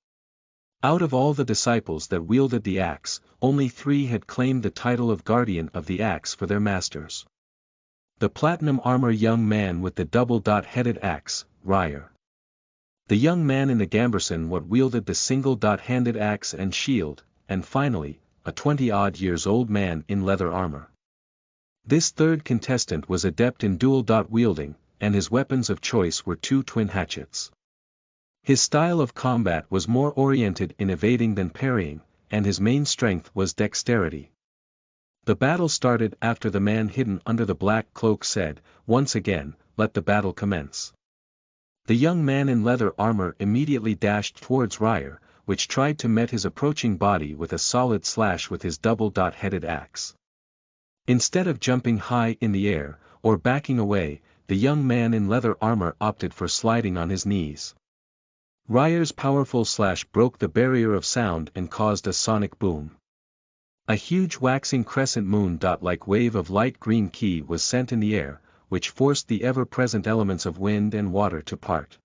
Out of all the disciples that wielded the axe, only 3 had claimed the title of Guardian of the Axe for their masters. The platinum armor young man with the double-dot-headed axe, Ryer. The young man in the gambeson what wielded the single-dot-handed axe and shield, and finally, a 20-odd-years-old man in leather armor. This third contestant was adept in dual-dot wielding, and his weapons of choice were 2 twin hatchets. His style of combat was more oriented in evading than parrying, and his main strength was dexterity. The battle started after the man hidden under the black cloak said, "Once again, let the battle commence." The young man in leather armor immediately dashed towards Ryer, which tried to met his approaching body with a solid slash with his double-dot-headed axe. Instead of jumping high in the air, or backing away, the young man in leather armor opted for sliding on his knees. Ryer's powerful slash broke the barrier of sound and caused a sonic boom. A huge waxing crescent moon-like wave of light green ki was sent in the air, which forced the ever-present elements of wind and water to part.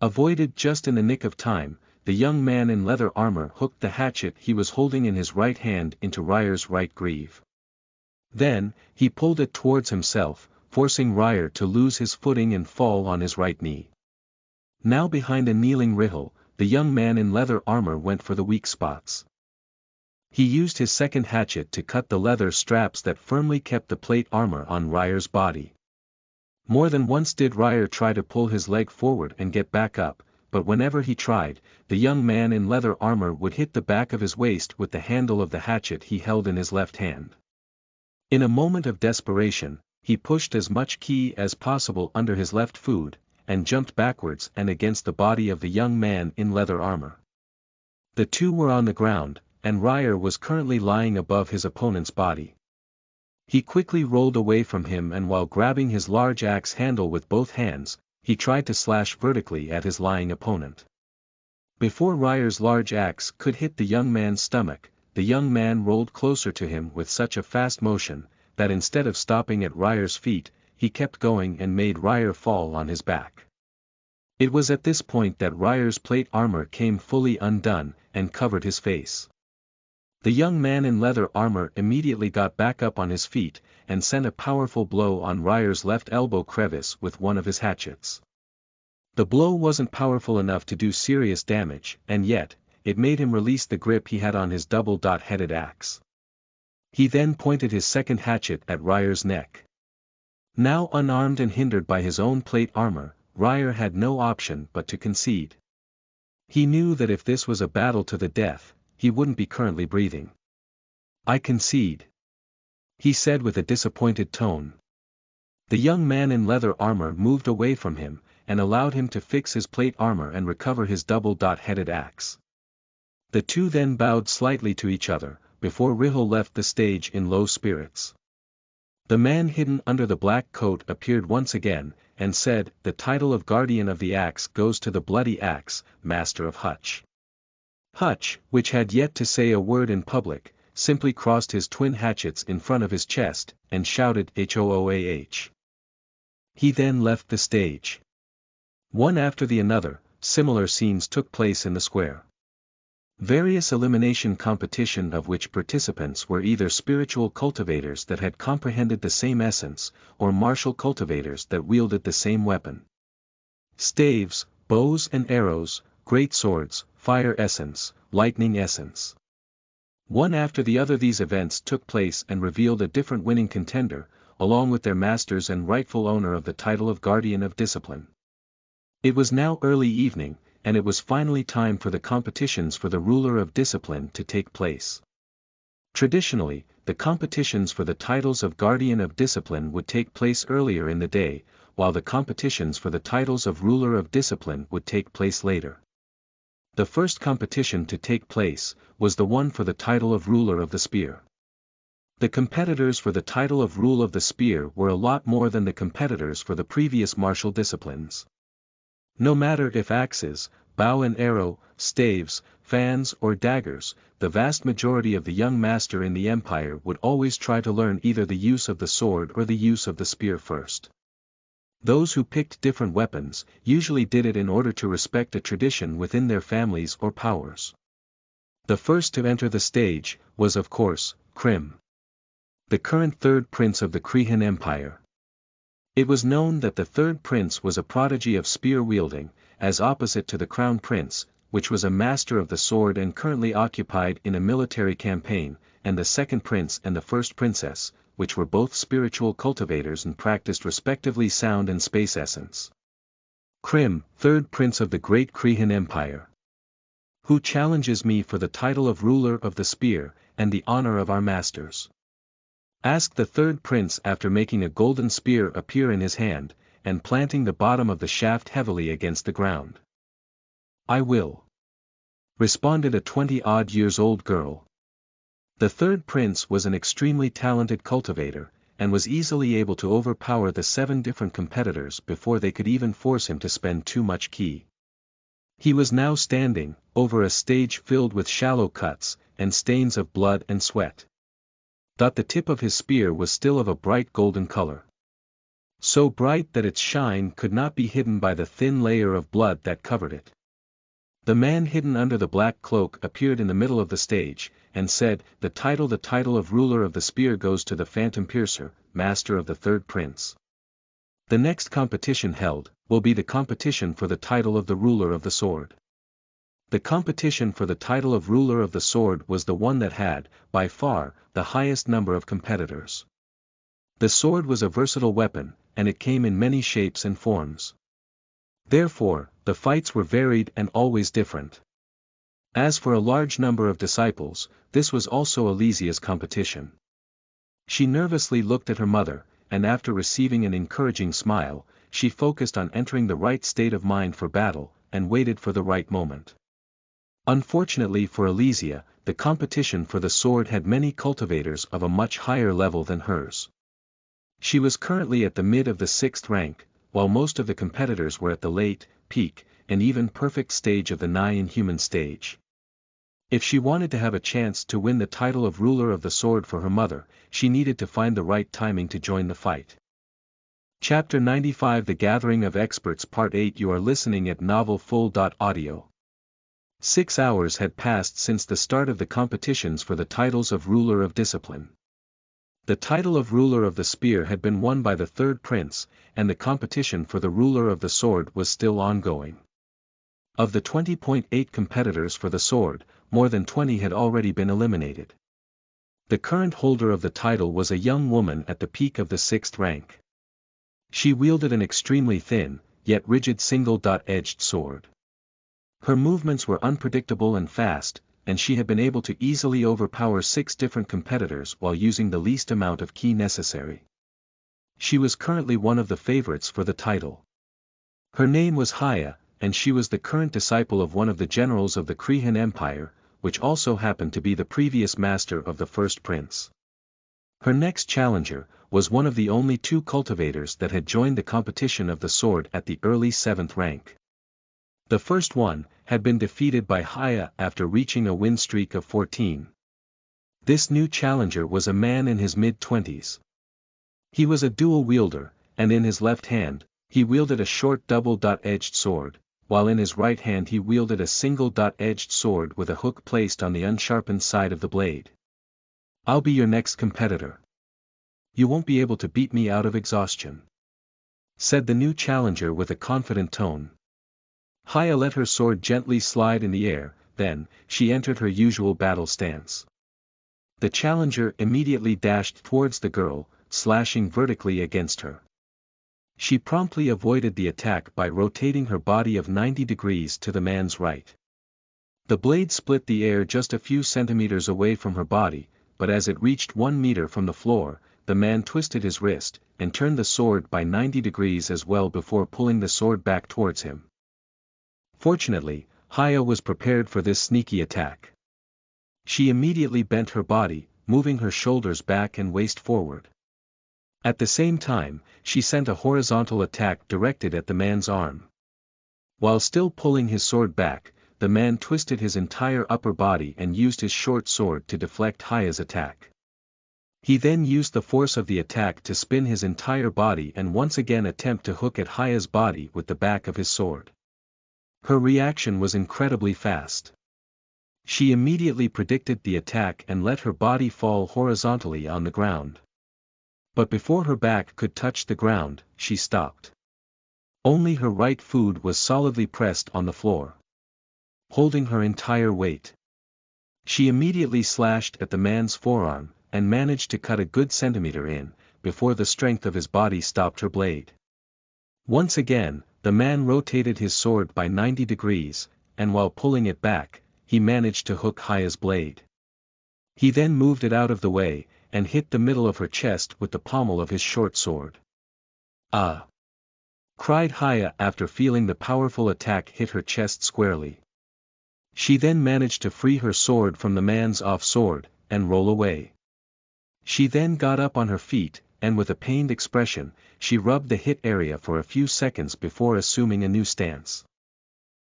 Avoided just in the nick of time, the young man in leather armor hooked the hatchet he was holding in his right hand into Ryer's right greave. Then, he pulled it towards himself, forcing Ryer to lose his footing and fall on his right knee. Now behind a kneeling Rihel, the young man in leather armor went for the weak spots. He used his second hatchet to cut the leather straps that firmly kept the plate armor on Ryer's body. More than once did Ryer try to pull his leg forward and get back up, but whenever he tried, the young man in leather armor would hit the back of his waist with the handle of the hatchet he held in his left hand. In a moment of desperation, he pushed as much ki as possible under his left foot, and jumped backwards and against the body of the young man in leather armor. The two were on the ground, and Ryer was currently lying above his opponent's body. He quickly rolled away from him and while grabbing his large axe handle with both hands, he tried to slash vertically at his lying opponent. Before Ryer's large axe could hit the young man's stomach, the young man rolled closer to him with such a fast motion, that instead of stopping at Ryer's feet, he kept going and made Ryer fall on his back. It was at this point that Ryer's plate armor came fully undone, and covered his face. The young man in leather armor immediately got back up on his feet, and sent a powerful blow on Ryer's left elbow crevice with one of his hatchets. The blow wasn't powerful enough to do serious damage, and yet, it made him release the grip he had on his double-dot-headed axe. He then pointed his second hatchet at Ryer's neck. Now unarmed and hindered by his own plate armor, Ryer had no option but to concede. He knew that if this was a battle to the death, he wouldn't be currently breathing. "I concede," he said with a disappointed tone. The young man in leather armor moved away from him, and allowed him to fix his plate armor and recover his double-dot-headed axe. The two then bowed slightly to each other, before Rihel left the stage in low spirits. The man hidden under the black coat appeared once again, and said, "The title of Guardian of the Axe goes to the Bloody Axe, Master of Hutch." Hutch, which had yet to say a word in public, simply crossed his twin hatchets in front of his chest, and shouted "Hooah." He then left the stage. One after the another, similar scenes took place in the square. Various elimination competition of which participants were either spiritual cultivators that had comprehended the same essence, or martial cultivators that wielded the same weapon. Staves, bows and arrows, great swords, fire essence, lightning essence. One after the other these events took place and revealed a different winning contender, along with their masters and rightful owner of the title of Guardian of Discipline. It was now early evening, and it was finally time for the competitions for the ruler of discipline to take place. Traditionally, the competitions for the titles of Guardian of Discipline would take place earlier in the day, while the competitions for the titles of Ruler of Discipline would take place later. The first competition to take place was the one for the title of Ruler of the Spear. The competitors for the title of Rule of the Spear were a lot more than the competitors for the previous martial disciplines. No matter if axes, bow and arrow, staves, fans or daggers, the vast majority of the young master in the empire would always try to learn either the use of the sword or the use of the spear first. Those who picked different weapons usually did it in order to respect a tradition within their families or powers. The first to enter the stage was of course, Krim, the current third prince of the Krihan Empire. It was known that the third prince was a prodigy of spear-wielding, as opposite to the crown prince, which was a master of the sword and currently occupied in a military campaign, and the second prince and the first princess, which were both spiritual cultivators and practiced respectively sound and space essence. Krim, third prince of the great Krihan Empire. Who challenges me for the title of ruler of the spear, and the honor of our masters? Asked the third prince after making a golden spear appear in his hand, and planting the bottom of the shaft heavily against the ground. I will, responded a 20-odd-years-old girl. The third prince was an extremely talented cultivator, and was easily able to overpower the 7 different competitors before they could even force him to spend too much ki. He was now standing over a stage filled with shallow cuts, and stains of blood and sweat. The tip of his spear was still of a bright golden color. So bright that its shine could not be hidden by the thin layer of blood that covered it. The man hidden under the black cloak appeared in the middle of the stage, and said, the title of ruler of the spear goes to the Phantom Piercer, master of the third prince. The next competition held, will be the competition for the title of the ruler of the sword. The competition for the title of ruler of the sword was the one that had, by far, the highest number of competitors. The sword was a versatile weapon, and it came in many shapes and forms. Therefore, the fights were varied and always different. As for a large number of disciples, this was also Elysia's competition. She nervously looked at her mother, and after receiving an encouraging smile, she focused on entering the right state of mind for battle, and waited for the right moment. Unfortunately for Elysia, the competition for the sword had many cultivators of a much higher level than hers. She was currently at the mid of the 6th rank, while most of the competitors were at the late, peak, and even perfect stage of the nigh-inhuman stage. If she wanted to have a chance to win the title of ruler of the sword for her mother, she needed to find the right timing to join the fight. Chapter 95 The Gathering of Experts Part 8 You are listening at novelfull.audio. 6 hours had passed since the start of the competitions for the titles of Ruler of Discipline. The title of Ruler of the Spear had been won by the third prince, and the competition for the Ruler of the Sword was still ongoing. Of the 20.8 competitors for the sword, more than 20 had already been eliminated. The current holder of the title was a young woman at the peak of the 6th rank. She wielded an extremely thin, yet rigid single-edged sword. Her movements were unpredictable and fast, and she had been able to easily overpower 6 different competitors while using the least amount of ki necessary. She was currently one of the favorites for the title. Her name was Haya, and she was the current disciple of one of the generals of the Krihan Empire, which also happened to be the previous master of the first prince. Her next challenger was one of the only 2 cultivators that had joined the competition of the sword at the early 7th rank. The first one had been defeated by Haya after reaching a win streak of 14. This new challenger was a man in his mid-20s. He was a dual wielder, and in his left hand, he wielded a short double-edged sword, while in his right hand he wielded a single-edged sword with a hook placed on the unsharpened side of the blade. I'll be your next competitor. You won't be able to beat me out of exhaustion, said the new challenger with a confident tone. Haya let her sword gently slide in the air, then, she entered her usual battle stance. The challenger immediately dashed towards the girl, slashing vertically against her. She promptly avoided the attack by rotating her body of 90 degrees to the man's right. The blade split the air just a few centimeters away from her body, but as it reached 1 meter from the floor, the man twisted his wrist, and turned the sword by 90 degrees as well before pulling the sword back towards him. Fortunately, Haya was prepared for this sneaky attack. She immediately bent her body, moving her shoulders back and waist forward. At the same time, she sent a horizontal attack directed at the man's arm. While still pulling his sword back, the man twisted his entire upper body and used his short sword to deflect Haya's attack. He then used the force of the attack to spin his entire body and once again attempt to hook at Haya's body with the back of his sword. Her reaction was incredibly fast. She immediately predicted the attack and let her body fall horizontally on the ground. But before her back could touch the ground, she stopped. Only her right foot was solidly pressed on the floor, holding her entire weight. She immediately slashed at the man's forearm, and managed to cut a good centimeter in, before the strength of his body stopped her blade. Once again, the man rotated his sword by 90 degrees, and while pulling it back, he managed to hook Haya's blade. He then moved it out of the way, and hit the middle of her chest with the pommel of his short sword. "Ah!" cried Haya after feeling the powerful attack hit her chest squarely. She then managed to free her sword from the man's off sword, and roll away. She then got up on her feet, and with a pained expression, she rubbed the hit area for a few seconds before assuming a new stance.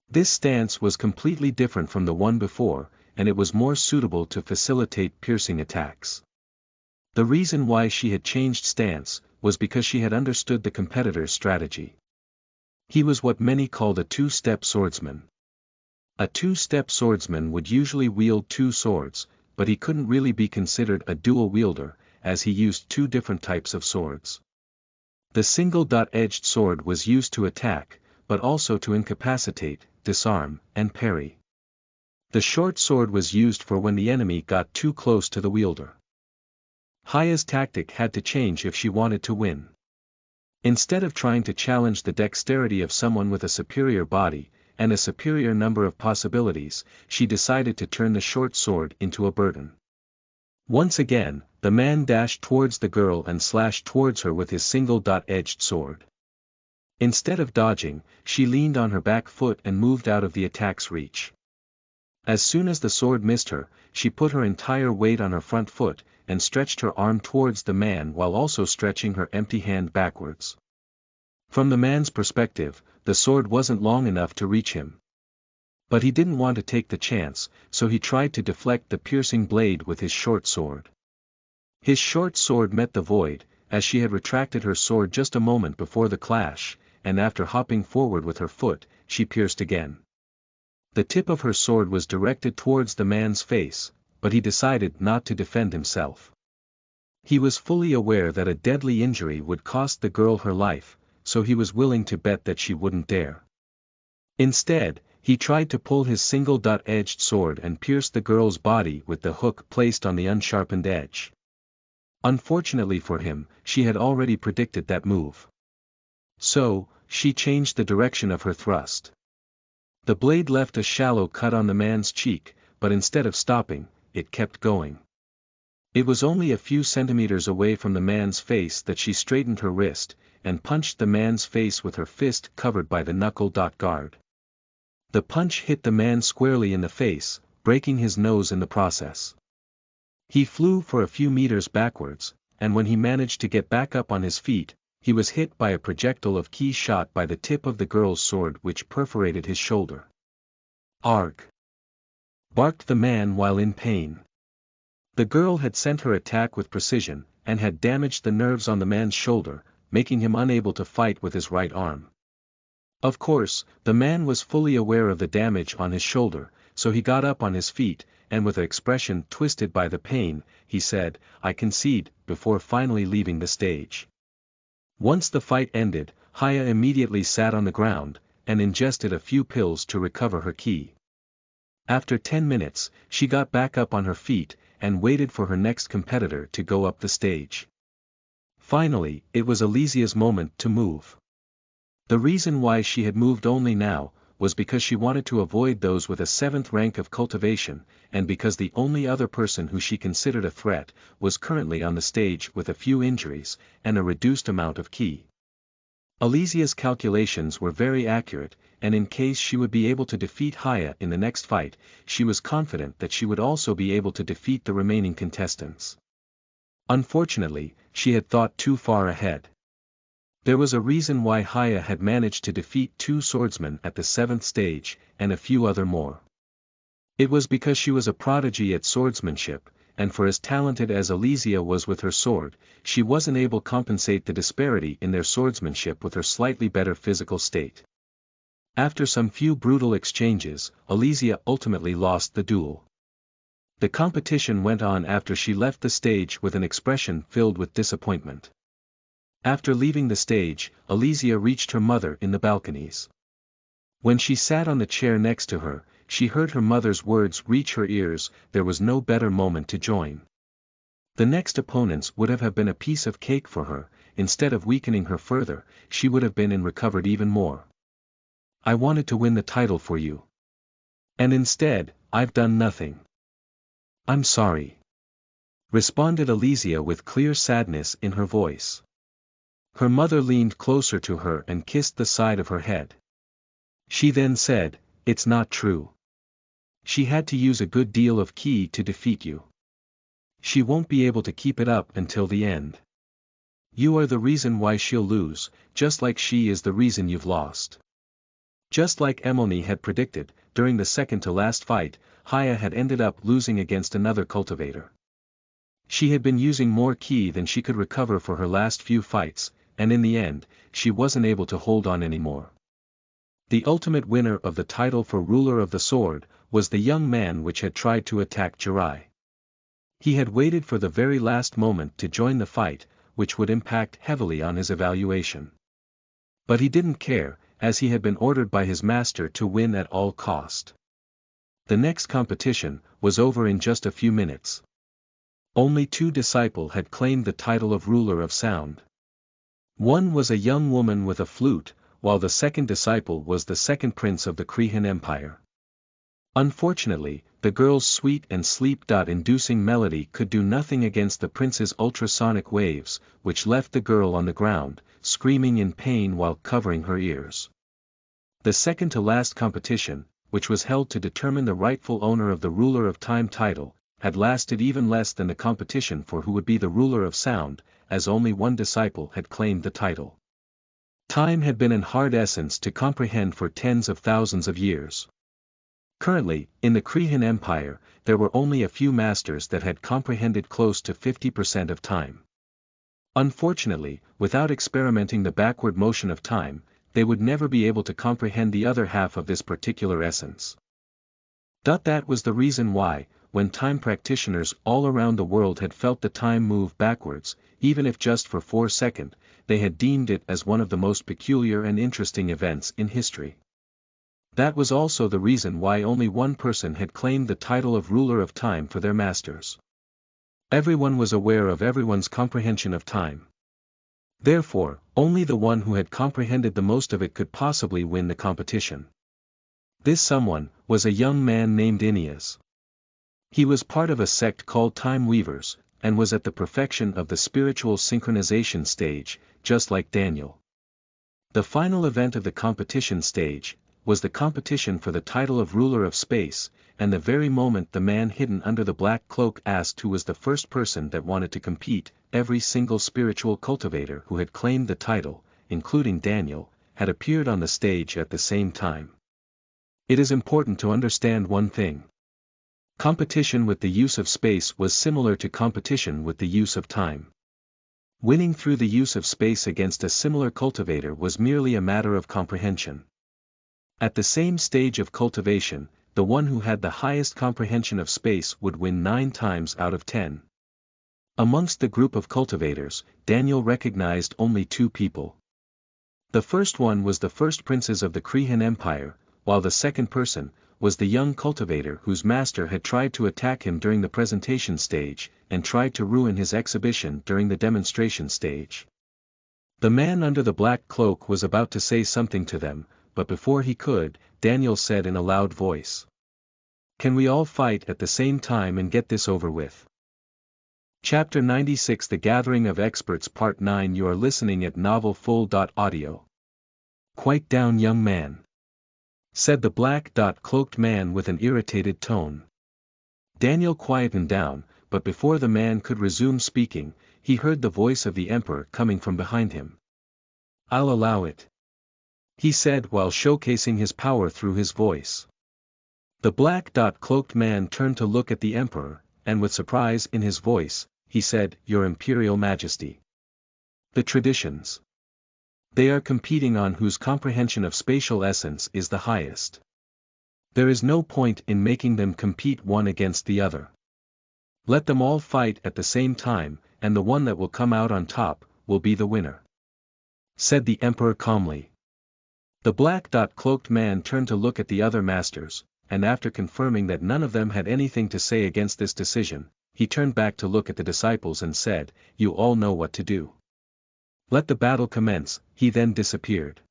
This stance was completely different from the one before, and it was more suitable to facilitate piercing attacks. The reason why she had changed stance, was because she had understood the competitor's strategy. He was what many called a two-step swordsman. A two-step swordsman would usually wield two swords, but he couldn't really be considered a dual wielder, as he used two different types of swords. The single-edged sword was used to attack, but also to incapacitate, disarm, and parry. The short sword was used for when the enemy got too close to the wielder. Haya's tactic had to change if she wanted to win. Instead of trying to challenge the dexterity of someone with a superior body, and a superior number of possibilities, she decided to turn the short sword into a burden. Once again, the man dashed towards the girl and slashed towards her with his single-edged sword. Instead of dodging, she leaned on her back foot and moved out of the attack's reach. As soon as the sword missed her, she put her entire weight on her front foot, and stretched her arm towards the man while also stretching her empty hand backwards. From the man's perspective, the sword wasn't long enough to reach him. But he didn't want to take the chance, so he tried to deflect the piercing blade with his short sword. His short sword met the void, as she had retracted her sword just a moment before the clash, and after hopping forward with her foot, she pierced again. The tip of her sword was directed towards the man's face, but he decided not to defend himself. He was fully aware that a deadly injury would cost the girl her life, so he was willing to bet that she wouldn't dare. Instead, he tried to pull his single-edged sword and pierce the girl's body with the hook placed on the unsharpened edge. Unfortunately for him, she had already predicted that move. So, she changed the direction of her thrust. The blade left a shallow cut on the man's cheek, but instead of stopping, it kept going. It was only a few centimeters away from the man's face that she straightened her wrist, and punched the man's face with her fist covered by the knuckle guard. The punch hit the man squarely in the face, breaking his nose in the process. He flew for a few meters backwards, and when he managed to get back up on his feet, he was hit by a projectile of key shot by the tip of the girl's sword which perforated his shoulder. "Arg!" barked the man while in pain. The girl had sent her attack with precision, and had damaged the nerves on the man's shoulder, making him unable to fight with his right arm. Of course, the man was fully aware of the damage on his shoulder, so he got up on his feet, and with an expression twisted by the pain, he said, "I concede," before finally leaving the stage. Once the fight ended, Haya immediately sat on the ground, and ingested a few pills to recover her ki. After 10 minutes, she got back up on her feet, and waited for her next competitor to go up the stage. Finally, it was Alicia's moment to move. The reason why she had moved only now, was because she wanted to avoid those with a 7th rank of cultivation, and because the only other person who she considered a threat was currently on the stage with a few injuries and a reduced amount of ki. Alesia's calculations were very accurate, and in case she would be able to defeat Haya in the next fight, she was confident that she would also be able to defeat the remaining contestants. Unfortunately, she had thought too far ahead. There was a reason why Haya had managed to defeat 2 swordsmen at the 7th stage, and a few other more. It was because she was a prodigy at swordsmanship, and for as talented as Alesia was with her sword, she wasn't able to compensate the disparity in their swordsmanship with her slightly better physical state. After some few brutal exchanges, Alesia ultimately lost the duel. The competition went on after she left the stage with an expression filled with disappointment. After leaving the stage, Alesia reached her mother in the balconies. When she sat on the chair next to her, she heard her mother's words reach her ears. There was no better moment to join. The next opponents would have been a piece of cake for her. Instead of weakening her further, she would have been and recovered even more. I wanted to win the title for you. And instead, I've done nothing. I'm sorry. Responded Alesia with clear sadness in her voice. Her mother leaned closer to her and kissed the side of her head. She then said, "It's not true. She had to use a good deal of ki to defeat you. She won't be able to keep it up until the end. You are the reason why she'll lose, just like she is the reason you've lost." Just like Emily had predicted, during the second-to-last fight, Haya had ended up losing against another cultivator. She had been using more ki than she could recover for her last few fights, and in the end, she wasn't able to hold on anymore. The ultimate winner of the title for ruler of the sword was the young man which had tried to attack Jirai. He had waited for the very last moment to join the fight, which would impact heavily on his evaluation. But he didn't care, as he had been ordered by his master to win at all cost. The next competition was over in just a few minutes. Only 2 disciples had claimed the title of ruler of sound. One was a young woman with a flute, while the second disciple was the second prince of the Korean Empire. Unfortunately, the girl's sweet and sleep-inducing melody could do nothing against the prince's ultrasonic waves, which left the girl on the ground, screaming in pain while covering her ears. The second-to-last competition, which was held to determine the rightful owner of the Ruler of Time title, had lasted even less than the competition for who would be the ruler of sound, as only 1 disciple had claimed the title. Time had been an hard essence to comprehend for tens of thousands of years. Currently, in the Korean Empire, there were only a few masters that had comprehended close to 50% of time. Unfortunately, without experimenting the backward motion of time, they would never be able to comprehend the other half of this particular essence. That was the reason why, when time practitioners all around the world had felt the time move backwards, even if just for 4 seconds, they had deemed it as one of the most peculiar and interesting events in history. That was also the reason why only 1 person had claimed the title of ruler of time for their masters. Everyone was aware of everyone's comprehension of time. Therefore, only the one who had comprehended the most of it could possibly win the competition. This someone was a young man named Aeneas. He was part of a sect called Time Weavers, and was at the perfection of the spiritual synchronization stage, just like Daniel. The final event of the competition stage was the competition for the title of ruler of space, and the very moment the man hidden under the black cloak asked who was the first person that wanted to compete, every single spiritual cultivator who had claimed the title, including Daniel, had appeared on the stage at the same time. It is important to understand one thing. Competition with the use of space was similar to competition with the use of time. Winning through the use of space against a similar cultivator was merely a matter of comprehension. At the same stage of cultivation, the one who had the highest comprehension of space would win 9 times out of 10. Amongst the group of cultivators, Daniel recognized only 2 people. The first one was the first princes of the Korean Empire, while the second person was the young cultivator whose master had tried to attack him during the presentation stage, and tried to ruin his exhibition during the demonstration stage. The man under the black cloak was about to say something to them, but before he could, Daniel said in a loud voice. Can we all fight at the same time and get this over with? Chapter 96 The Gathering of Experts Part 9 You are listening at novelfull.audio. Quiet down, young man, said the black-cloaked man with an irritated tone. Daniel quietened down, but before the man could resume speaking, he heard the voice of the emperor coming from behind him. I'll allow it, he said while showcasing his power through his voice. The black-cloaked man turned to look at the emperor, and with surprise in his voice, he said, Your Imperial Majesty. The traditions. They are competing on whose comprehension of spatial essence is the highest. There is no point in making them compete one against the other. Let them all fight at the same time, and the one that will come out on top, will be the winner, said the emperor calmly. The black-cloaked man turned to look at the other masters, and after confirming that none of them had anything to say against this decision, he turned back to look at the disciples and said, You all know what to do. Let the battle commence. He then disappeared.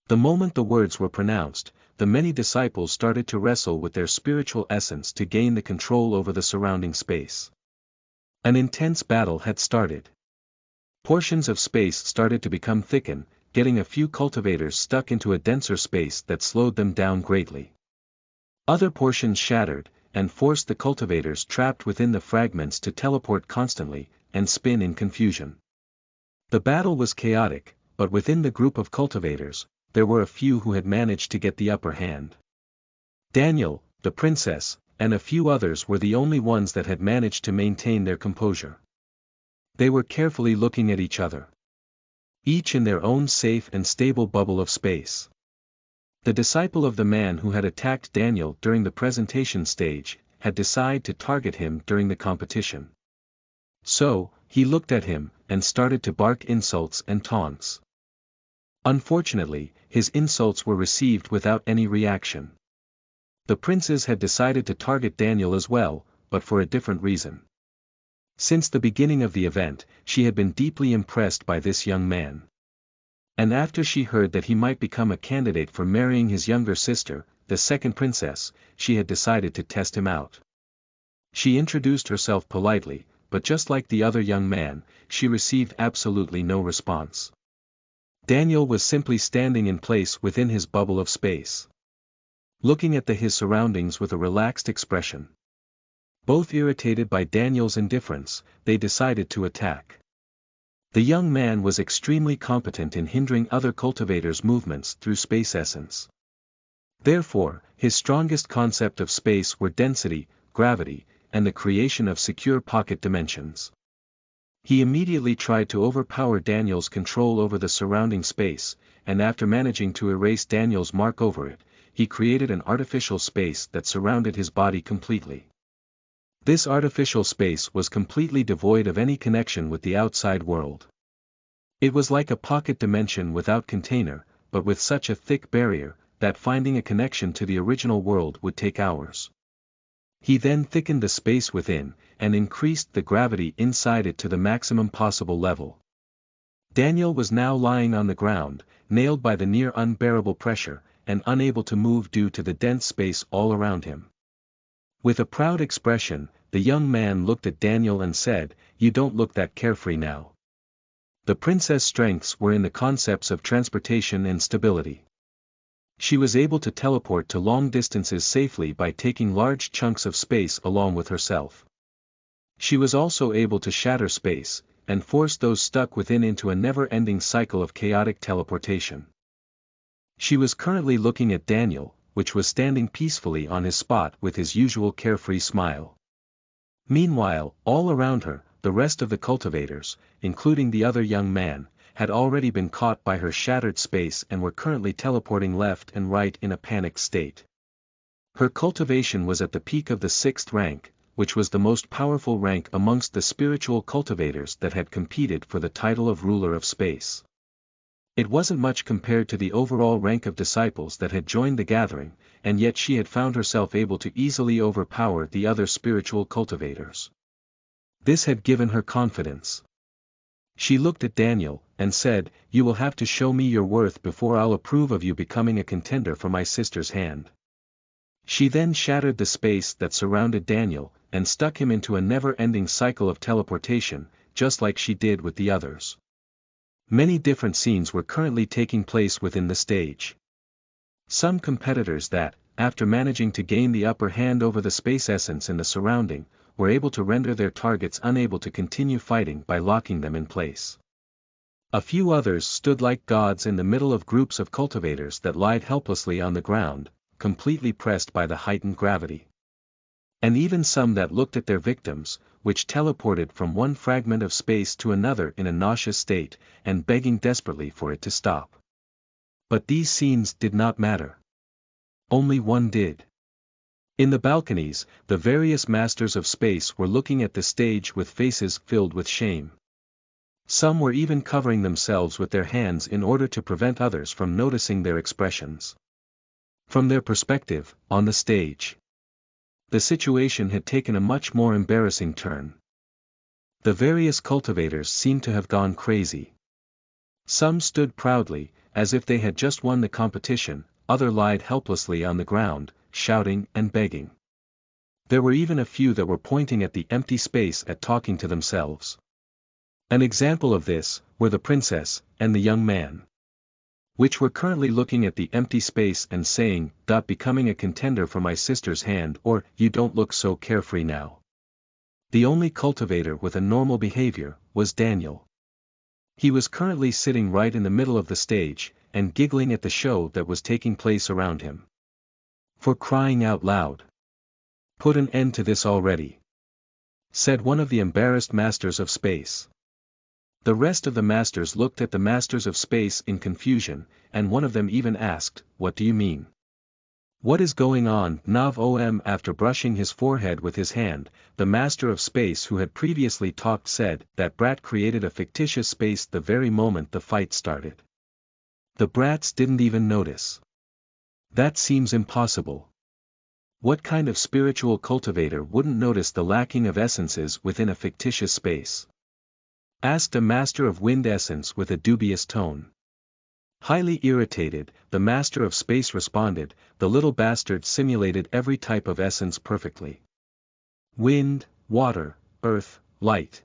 The moment the words were pronounced, the many disciples started to wrestle with their spiritual essence to gain the control over the surrounding space. An intense battle had started. Portions of space started to become thickened, getting a few cultivators stuck into a denser space that slowed them down greatly. Other portions shattered, and forced the cultivators trapped within the fragments to teleport constantly, and spin in confusion. The battle was chaotic, but within the group of cultivators, there were a few who had managed to get the upper hand. Daniel, the princess, and a few others were the only ones that had managed to maintain their composure. They were carefully looking at each other, each in their own safe and stable bubble of space. The disciple of the man who had attacked Daniel during the presentation stage, had decided to target him during the competition. So, he looked at him, and started to bark insults and taunts. Unfortunately, his insults were received without any reaction. The princess had decided to target Daniel as well, but for a different reason. Since the beginning of the event, she had been deeply impressed by this young man. And after she heard that he might become a candidate for marrying his younger sister, the second princess, she had decided to test him out. She introduced herself politely, but just like the other young man, she received absolutely no response. Daniel was simply standing in place within his bubble of space, looking at his surroundings with a relaxed expression. Both irritated by Daniel's indifference, they decided to attack. The young man was extremely competent in hindering other cultivators' movements through space essence. Therefore, his strongest concept of space were density, gravity, and the creation of secure pocket dimensions. He immediately tried to overpower Daniel's control over the surrounding space, and after managing to erase Daniel's mark over it, he created an artificial space that surrounded his body completely. This artificial space was completely devoid of any connection with the outside world. It was like a pocket dimension without container, but with such a thick barrier, that finding a connection to the original world would take hours. He then thickened the space within, and increased the gravity inside it to the maximum possible level. Daniel was now lying on the ground, nailed by the near unbearable pressure, and unable to move due to the dense space all around him. With a proud expression, the young man looked at Daniel and said, You don't look that carefree now. The princess' strengths were in the concepts of transportation and stability. She was able to teleport to long distances safely by taking large chunks of space along with herself. She was also able to shatter space, and force those stuck within into a never-ending cycle of chaotic teleportation. She was currently looking at Daniel, which was standing peacefully on his spot with his usual carefree smile. Meanwhile, all around her, the rest of the cultivators, including the other young man, had already been caught by her shattered space and were currently teleporting left and right in a panicked state. Her cultivation was at the peak of the 6th rank, which was the most powerful rank amongst the spiritual cultivators that had competed for the title of ruler of space. It wasn't much compared to the overall rank of disciples that had joined the gathering, and yet she had found herself able to easily overpower the other spiritual cultivators. This had given her confidence. She looked at Daniel, and said, "You will have to show me your worth before I'll approve of you becoming a contender for my sister's hand." She then shattered the space that surrounded Daniel, and stuck him into a never-ending cycle of teleportation, just like she did with the others. Many different scenes were currently taking place within the stage. Some competitors that, after managing to gain the upper hand over the space essence in the surrounding, were able to render their targets unable to continue fighting by locking them in place. A few others stood like gods in the middle of groups of cultivators that lied helplessly on the ground, completely pressed by the heightened gravity. And even some that looked at their victims, which teleported from one fragment of space to another in a nauseous state, and begging desperately for it to stop. But these scenes did not matter. Only one did. In the balconies, the various masters of space were looking at the stage with faces filled with shame. Some were even covering themselves with their hands in order to prevent others from noticing their expressions. From their perspective, on the stage, the situation had taken a much more embarrassing turn. The various cultivators seemed to have gone crazy. Some stood proudly, as if they had just won the competition, others lied helplessly on the ground, shouting and begging. There were even a few that were pointing at the empty space and talking to themselves. An example of this were the princess and the young man, which were currently looking at the empty space and saying, "Becoming a contender for my sister's hand," or "You don't look so carefree now." The only cultivator with a normal behavior was Daniel. He was currently sitting right in the middle of the stage, and giggling at the show that was taking place around him. "For crying out loud! Put an end to this already," said one of the embarrassed masters of space. The rest of the masters looked at the masters of space in confusion, and one of them even asked, "What do you mean? What is going on, Nav Om?" After brushing his forehead with his hand, the master of space who had previously talked said, "That brat created a fictitious space the very moment the fight started. The brats didn't even notice. That seems impossible. What kind of spiritual cultivator wouldn't notice the lacking of essences within a fictitious space?" asked a master of wind essence with a dubious tone. Highly irritated, the master of space responded, "The little bastard simulated every type of essence perfectly. Wind, water, earth, light.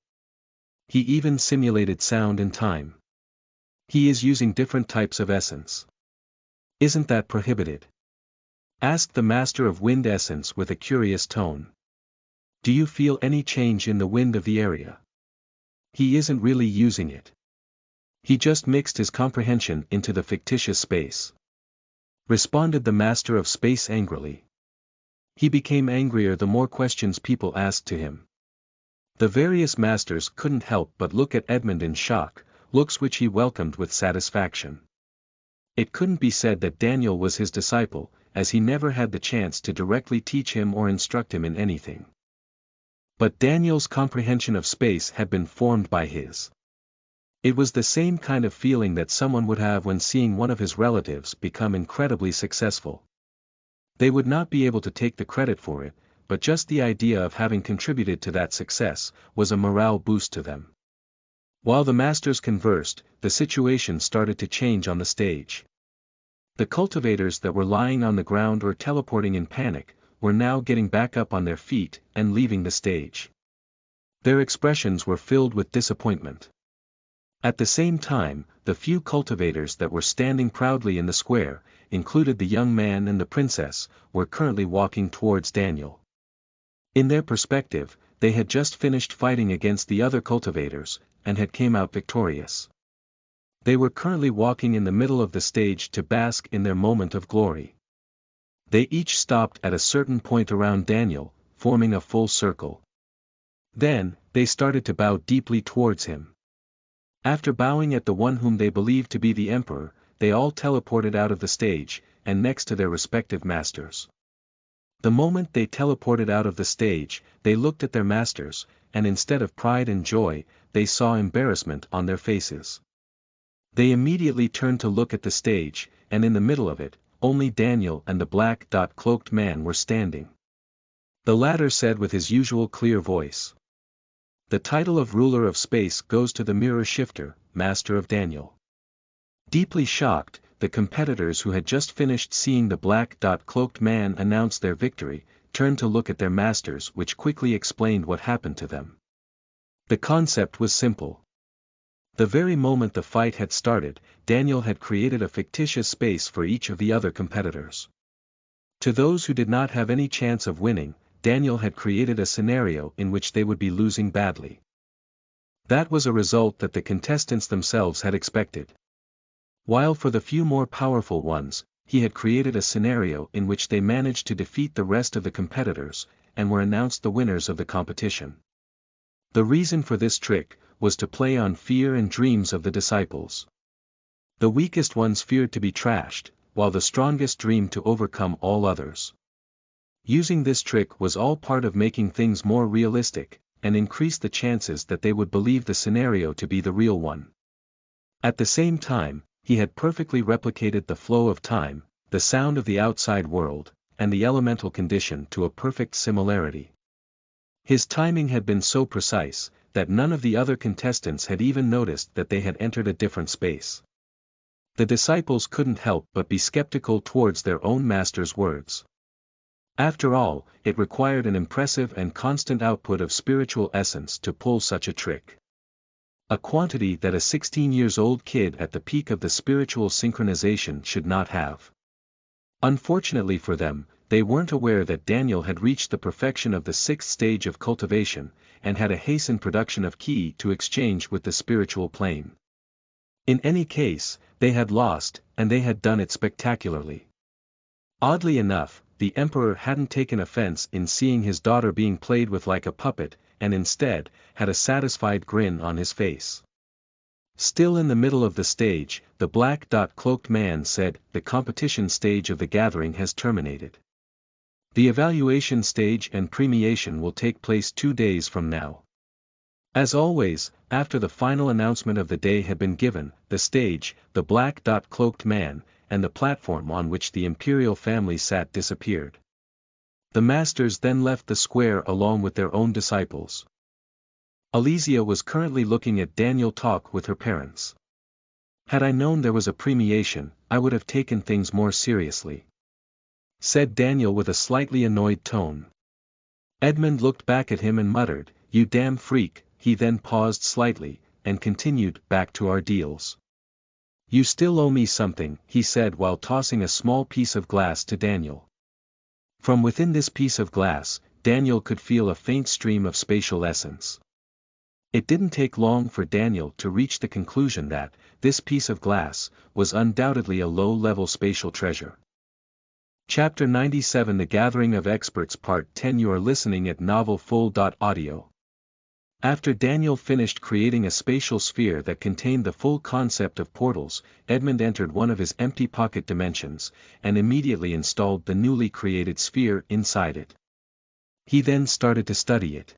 He even simulated sound and time. He is using different types of essence. Isn't that prohibited?" asked the master of wind essence with a curious tone. "Do you feel any change in the wind of the area? He isn't really using it. He just mixed his comprehension into the fictitious space," responded the master of space angrily. He became angrier the more questions people asked to him. The various masters couldn't help but look at Edmund in shock, looks which he welcomed with satisfaction. It couldn't be said that Daniel was his disciple, as he never had the chance to directly teach him or instruct him in anything. But Daniel's comprehension of space had been formed by his. It was the same kind of feeling that someone would have when seeing one of his relatives become incredibly successful. They would not be able to take the credit for it, but just the idea of having contributed to that success was a morale boost to them. While the masters conversed, the situation started to change on the stage. The cultivators that were lying on the ground or teleporting in panic, were now getting back up on their feet and leaving the stage. Their expressions were filled with disappointment. At the same time, the few cultivators that were standing proudly in the square, included the young man and the princess, were currently walking towards Daniel. In their perspective, they had just finished fighting against the other cultivators, and had came out victorious. They were currently walking in the middle of the stage to bask in their moment of glory. They each stopped at a certain point around Daniel, forming a full circle. Then, they started to bow deeply towards him. After bowing at the one whom they believed to be the emperor, they all teleported out of the stage, and next to their respective masters. The moment they teleported out of the stage, they looked at their masters, and instead of pride and joy, they saw embarrassment on their faces. They immediately turned to look at the stage, and in the middle of it, only Daniel and the black-cloaked man were standing. The latter said with his usual clear voice, The title of ruler of space goes to the mirror shifter, master of Daniel. Deeply shocked, the competitors who had just finished seeing the black-cloaked man announce their victory, turned to look at their masters, which quickly explained what happened to them. The concept was simple. The very moment the fight had started, Daniel had created a fictitious space for each of the other competitors. To those who did not have any chance of winning, Daniel had created a scenario in which they would be losing badly. That was a result that the contestants themselves had expected. While for the few more powerful ones, he had created a scenario in which they managed to defeat the rest of the competitors, and were announced the winners of the competition. The reason for this trick was to play on fear and dreams of the disciples. The weakest ones feared to be trashed, while the strongest dreamed to overcome all others. Using this trick was all part of making things more realistic, and increased the chances that they would believe the scenario to be the real one. At the same time, he had perfectly replicated the flow of time, the sound of the outside world, and the elemental condition to a perfect similarity. His timing had been so precise, that none of the other contestants had even noticed that they had entered a different space. The disciples couldn't help but be skeptical towards their own master's words. After all, it required an impressive and constant output of spiritual essence to pull such a trick. A quantity that a 16-year-old kid at the peak of the spiritual synchronization should not have. Unfortunately for them, they weren't aware that Daniel had reached the perfection of the 6th stage of cultivation, and had a hastened production of ki to exchange with the spiritual plane. In any case, they had lost, and they had done it spectacularly. Oddly enough, the emperor hadn't taken offense in seeing his daughter being played with like a puppet, and instead, had a satisfied grin on his face. Still in the middle of the stage, the black-cloaked man said, "The competition stage of the gathering has terminated. The evaluation stage and premiation will take place 2 days from now." As always, after the final announcement of the day had been given, the stage, the black-cloaked man, and the platform on which the imperial family sat disappeared. The masters then left the square along with their own disciples. Alesia was currently looking at Daniel talk with her parents. "Had I known there was a premiation, I would have taken things more seriously," said Daniel with a slightly annoyed tone. Edmund looked back at him and muttered, "You damn freak." He then paused slightly, and continued, "Back to our deals. You still owe me something," he said while tossing a small piece of glass to Daniel. From within this piece of glass, Daniel could feel a faint stream of spatial essence. It didn't take long for Daniel to reach the conclusion that, this piece of glass, was undoubtedly a low-level spatial treasure. Chapter 97 The Gathering of Experts Part 10 You are listening at novelfull.audio. After Daniel finished creating a spatial sphere that contained the full concept of portals, Edmund entered one of his empty pocket dimensions, and immediately installed the newly created sphere inside it. He then started to study it.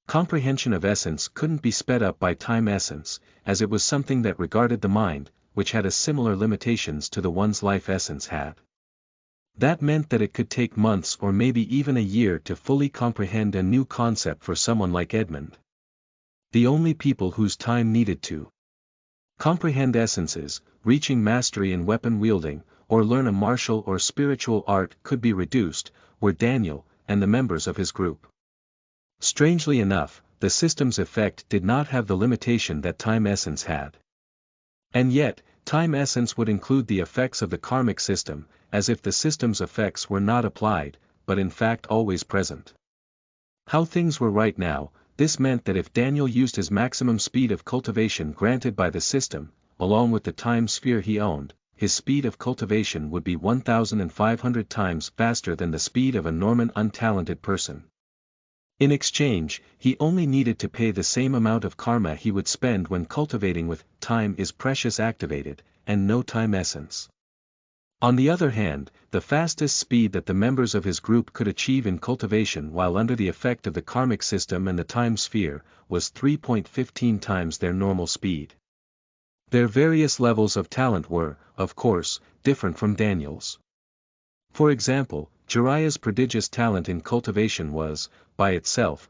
Comprehension of essence couldn't be sped up by time essence, as it was something that regarded the mind, which had a similar limitations to the one's life essence had. That meant that it could take months or maybe even a year to fully comprehend a new concept for someone like Edmund. The only people whose time needed to comprehend essences, reaching mastery in weapon wielding, or learn a martial or spiritual art could be reduced, were Daniel, and the members of his group. Strangely enough, the system's effect did not have the limitation that time essence had. And yet, time essence would include the effects of the karmic system, as if the system's effects were not applied, but in fact always present. How things were right now, this meant that if Daniel used his maximum speed of cultivation granted by the system, along with the time sphere he owned, his speed of cultivation would be 1,500 times faster than the speed of a normal untalented person. In exchange, he only needed to pay the same amount of karma he would spend when cultivating with time is precious activated, and no time essence. On the other hand, the fastest speed that the members of his group could achieve in cultivation while under the effect of the karmic system and the time sphere, was 3.15 times their normal speed. Their various levels of talent were, of course, different from Daniel's. For example, Jiraiya's prodigious talent in cultivation was, by itself,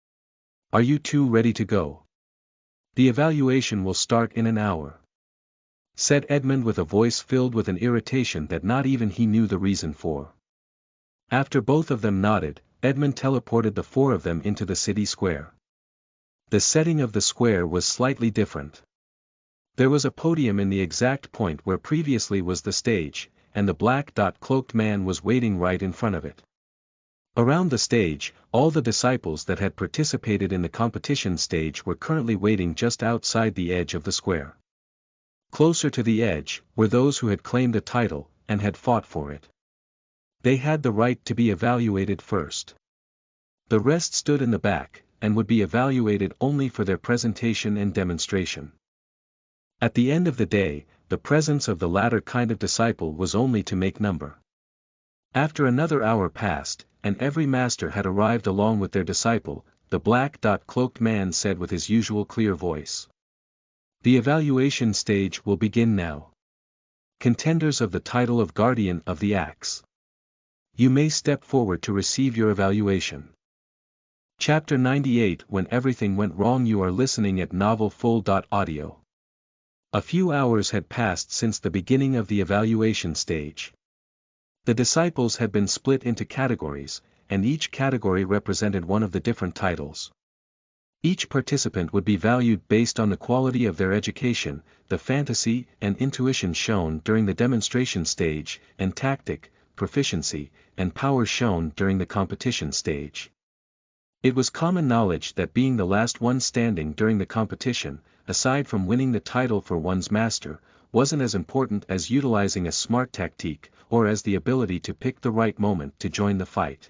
Are you two ready to go? The evaluation will start in an hour," said Edmund with a voice filled with an irritation that not even he knew the reason for. After both of them nodded, Edmund teleported the four of them into the city square. The setting of the square was slightly different. There was a podium in the exact point where previously was the stage, and the black-cloaked man was waiting right in front of it. Around the stage, all the disciples that had participated in the competition stage were currently waiting just outside the edge of the square. Closer to the edge were those who had claimed a title and had fought for it. They had the right to be evaluated first. The rest stood in the back, and would be evaluated only for their presentation and demonstration. At the end of the day, the presence of the latter kind of disciple was only to make number. After another hour passed, and every master had arrived along with their disciple, the black-cloaked man said with his usual clear voice, "The evaluation stage will begin now. Contenders of the title of Guardian of the Axe, you may step forward to receive your evaluation." Chapter 98 When Everything Went Wrong. You are listening at Novel Full. Audio. A few hours had passed since the beginning of the evaluation stage. The disciples had been split into categories, and each category represented one of the different titles. Each participant would be valued based on the quality of their education, the fantasy and intuition shown during the demonstration stage, and tactic, proficiency, and power shown during the competition stage. It was common knowledge that being the last one standing during the competition, aside from winning the title for one's master, wasn't as important as utilizing a smart tactique, or as the ability to pick the right moment to join the fight.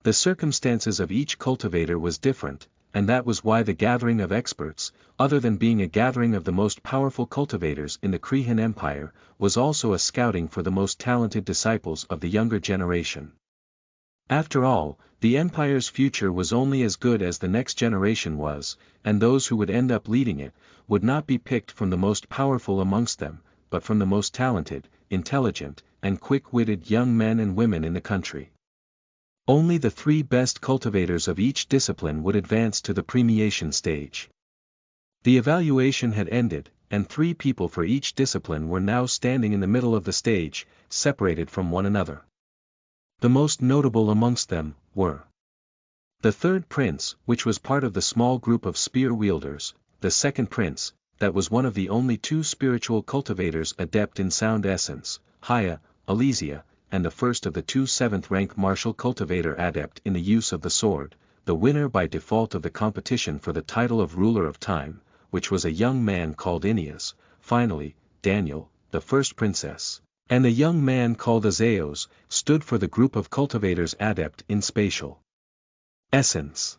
The circumstances of each cultivator was different, and that was why the gathering of experts, other than being a gathering of the most powerful cultivators in the Crehan Empire, was also a scouting for the most talented disciples of the younger generation. After all, the Empire's future was only as good as the next generation was, and those who would end up leading it, would not be picked from the most powerful amongst them, but from the most talented, intelligent, and quick-witted young men and women in the country. Only the three best cultivators of each discipline would advance to the premiation stage. The evaluation had ended, and 3 people for each discipline were now standing in the middle of the stage, separated from one another. The most notable amongst them were the third prince, which was part of the small group of spear wielders, the second prince, that was one of the only 2 spiritual cultivators adept in sound essence, Haya, Alesia, and the first of the 2 7th-rank martial cultivator adept in the use of the sword, the winner by default of the competition for the title of ruler of time, which was a young man called Aeneas, finally, Daniel, the first princess, and a young man called Azaeos, stood for the group of cultivators adept in spatial essence.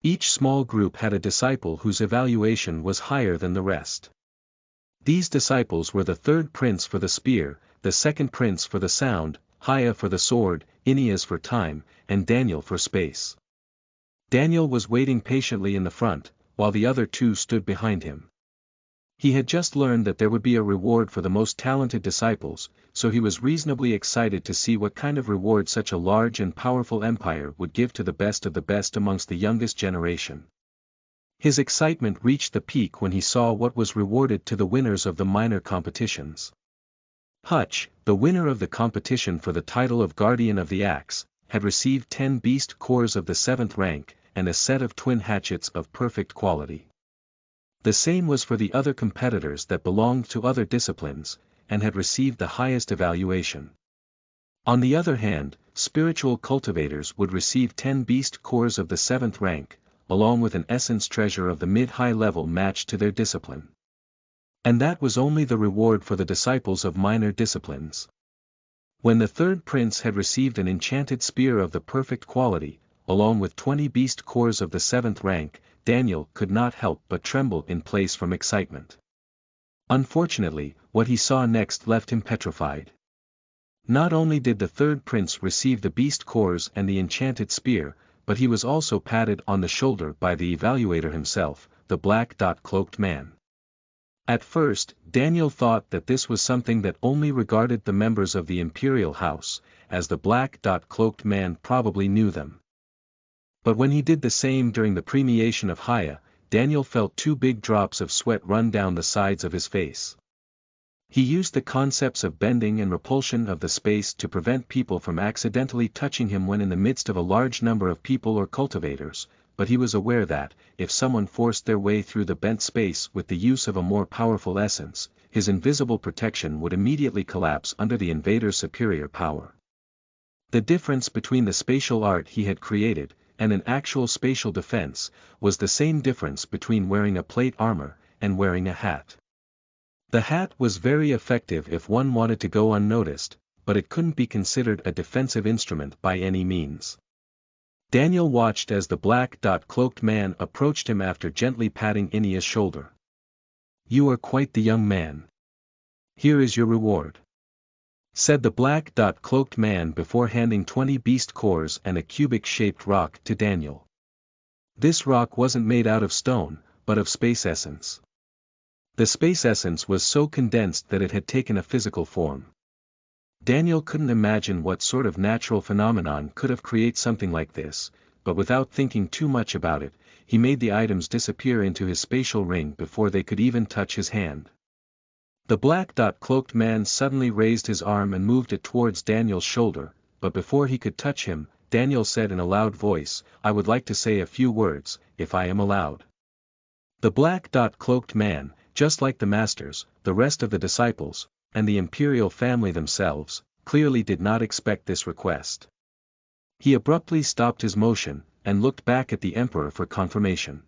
Each small group had a disciple whose evaluation was higher than the rest. These disciples were the third prince for the spear, the second prince for the sound, Haya for the sword, Aeneas for time, and Daniel for space. Daniel was waiting patiently in the front, while the other 2 stood behind him. He had just learned that there would be a reward for the most talented disciples, so he was reasonably excited to see what kind of reward such a large and powerful empire would give to the best of the best amongst the youngest generation. His excitement reached the peak when he saw what was rewarded to the winners of the minor competitions. Hutch, the winner of the competition for the title of Guardian of the Axe, had received 10 beast cores of the 7th rank, and a set of twin hatchets of perfect quality. The same was for the other competitors that belonged to other disciplines, and had received the highest evaluation. On the other hand, spiritual cultivators would receive 10 beast cores of the 7th rank, along with an essence treasure of the mid-high level matched to their discipline. And that was only the reward for the disciples of minor disciplines. When the third prince had received an enchanted spear of the perfect quality, along with 20 beast cores of the 7th rank, Daniel could not help but tremble in place from excitement. Unfortunately, what he saw next left him petrified. Not only did the third prince receive the beast cores and the enchanted spear, but he was also patted on the shoulder by the evaluator himself, the black-cloaked man. At first, Daniel thought that this was something that only regarded the members of the imperial house, as the black-cloaked man probably knew them. But when he did the same during the premiation of Haya, Daniel felt 2 big drops of sweat run down the sides of his face. He used the concepts of bending and repulsion of the space to prevent people from accidentally touching him when in the midst of a large number of people or cultivators, but he was aware that, if someone forced their way through the bent space with the use of a more powerful essence, his invisible protection would immediately collapse under the invader's superior power. The difference between the spatial art he had created, and an actual spatial defense, was the same difference between wearing a plate armor, and wearing a hat. The hat was very effective if one wanted to go unnoticed, but it couldn't be considered a defensive instrument by any means. Daniel watched as the black-cloaked man approached him after gently patting Inea's shoulder. "You are quite the young man. Here is your reward," said the black-cloaked man before handing 20 beast cores and a cubic-shaped rock to Daniel. This rock wasn't made out of stone, but of space essence. The space essence was so condensed that it had taken a physical form. Daniel couldn't imagine what sort of natural phenomenon could have created something like this, but without thinking too much about it, he made the items disappear into his spatial ring before they could even touch his hand. The black-cloaked man suddenly raised his arm and moved it towards Daniel's shoulder, but before he could touch him, Daniel said in a loud voice, "I would like to say a few words, if I am allowed." The black-cloaked man, just like the masters, the rest of the disciples, and the imperial family themselves, clearly did not expect this request. He abruptly stopped his motion, and looked back at the emperor for confirmation.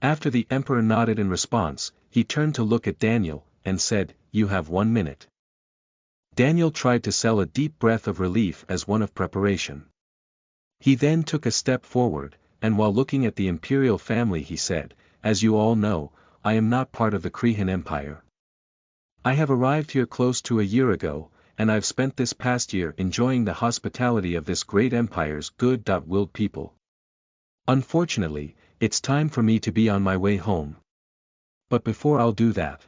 After the emperor nodded in response, he turned to look at Daniel, and said, "You have 1 minute." Daniel tried to sell a deep breath of relief as one of preparation. He then took a step forward, and while looking at the imperial family he said, "As you all know, I am not part of the Krehan Empire. I have arrived here close to a year ago, and I've spent this past year enjoying the hospitality of this great empire's good-willed people. Unfortunately, it's time for me to be on my way home. But before I'll do that,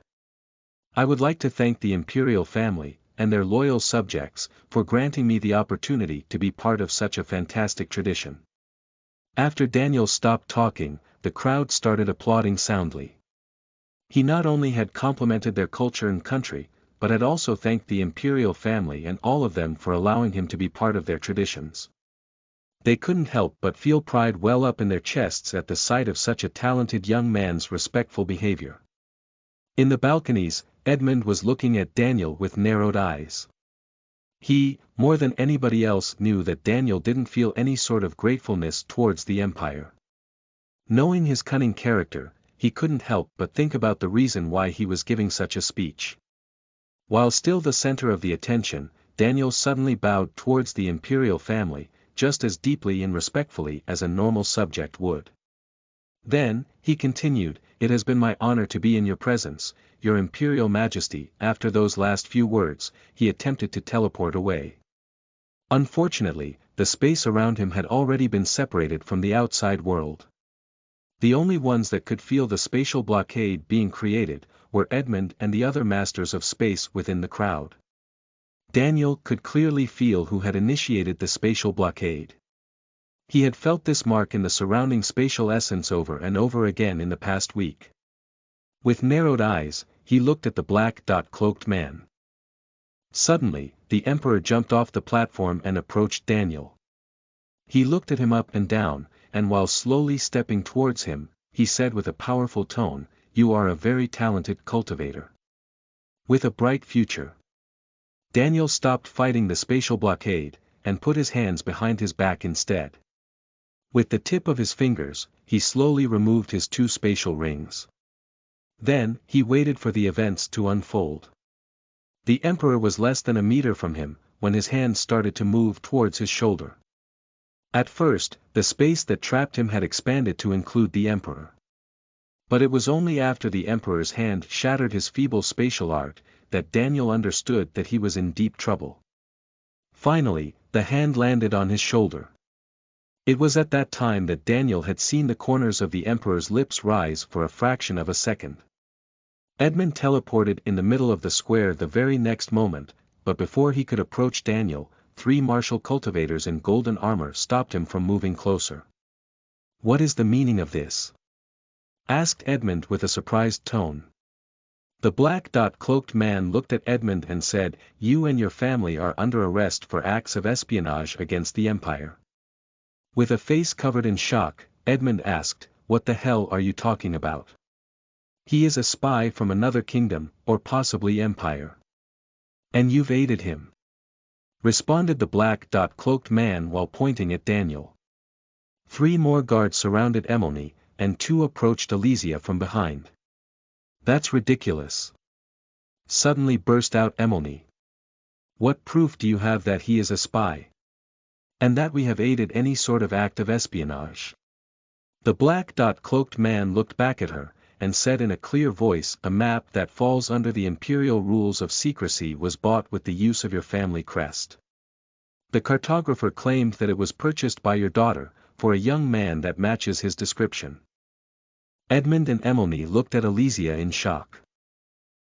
I would like to thank the imperial family, and their loyal subjects, for granting me the opportunity to be part of such a fantastic tradition." After Daniel stopped talking, the crowd started applauding soundly. He not only had complimented their culture and country, but had also thanked the imperial family and all of them for allowing him to be part of their traditions. They couldn't help but feel pride well up in their chests at the sight of such a talented young man's respectful behavior. In the balconies, Edmund was looking at Daniel with narrowed eyes. He, more than anybody else, knew that Daniel didn't feel any sort of gratefulness towards the empire. Knowing his cunning character, he couldn't help but think about the reason why he was giving such a speech. While still the center of the attention, Daniel suddenly bowed towards the imperial family, just as deeply and respectfully as a normal subject would. Then, he continued, "It has been my honor to be in your presence, your imperial majesty." After those last few words, he attempted to teleport away. Unfortunately, the space around him had already been separated from the outside world. The only ones that could feel the spatial blockade being created, were Edmund and the other masters of space within the crowd. Daniel could clearly feel who had initiated the spatial blockade. He had felt this mark in the surrounding spatial essence over and over again in the past week. With narrowed eyes, he looked at the black-cloaked man. Suddenly, the emperor jumped off the platform and approached Daniel. He looked at him up and down, and while slowly stepping towards him, he said with a powerful tone, "You are a very talented cultivator, with a bright future." Daniel stopped fighting the spatial blockade, and put his hands behind his back instead. With the tip of his fingers, he slowly removed his 2 spatial rings. Then, he waited for the events to unfold. The emperor was less than a meter from him, when his hand started to move towards his shoulder. At first, the space that trapped him had expanded to include the emperor. But it was only after the emperor's hand shattered his feeble spatial art, that Daniel understood that he was in deep trouble. Finally, the hand landed on his shoulder. It was at that time that Daniel had seen the corners of the emperor's lips rise for a fraction of a second. Edmund teleported in the middle of the square the very next moment, but before he could approach Daniel, 3 martial cultivators in golden armor stopped him from moving closer. What is the meaning of this? Asked Edmund with a surprised tone. The black-cloaked man looked at Edmund and said, "You and your family are under arrest for acts of espionage against the Empire." With a face covered in shock, Edmund asked, "What the hell are you talking about? He is a spy from another kingdom, or possibly Empire. And you've aided him," responded the black-cloaked man while pointing at Daniel. 3 more guards surrounded Emily, and 2 approached Alesia from behind. "That's ridiculous!" suddenly burst out Emily. "What proof do you have that he is a spy? And that we have aided any sort of act of espionage?" The black-cloaked man looked back at her, and said in a clear voice, "A map that falls under the imperial rules of secrecy was bought with the use of your family crest. The cartographer claimed that it was purchased by your daughter, for a young man that matches his description." Edmund and Emily looked at Alesia in shock.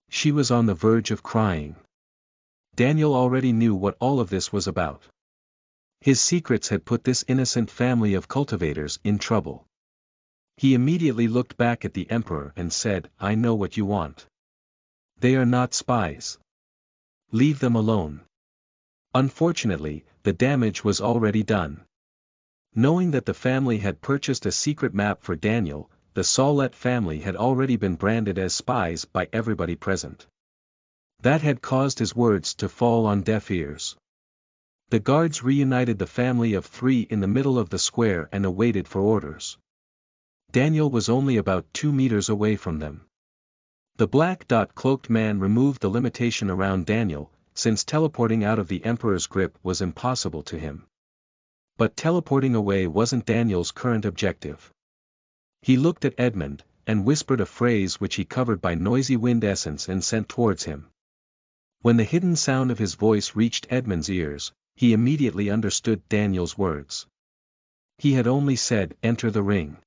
She was on the verge of crying. Daniel already knew what all of this was about. His secrets had put this innocent family of cultivators in trouble. He immediately looked back at the Emperor and said, "I know what you want. They are not spies. Leave them alone." Unfortunately, the damage was already done. Knowing that the family had purchased a secret map for Daniel, the Sawlett family had already been branded as spies by everybody present. That had caused his words to fall on deaf ears. The guards reunited the family of 3 in the middle of the square and awaited for orders. Daniel was only about 2 meters away from them. The black-cloaked man removed the limitation around Daniel, since teleporting out of the Emperor's grip was impossible to him. But teleporting away wasn't Daniel's current objective. He looked at Edmund, and whispered a phrase which he covered by noisy wind essence and sent towards him. When the hidden sound of his voice reached Edmund's ears, he immediately understood Daniel's words. He had only said, "Enter the ring."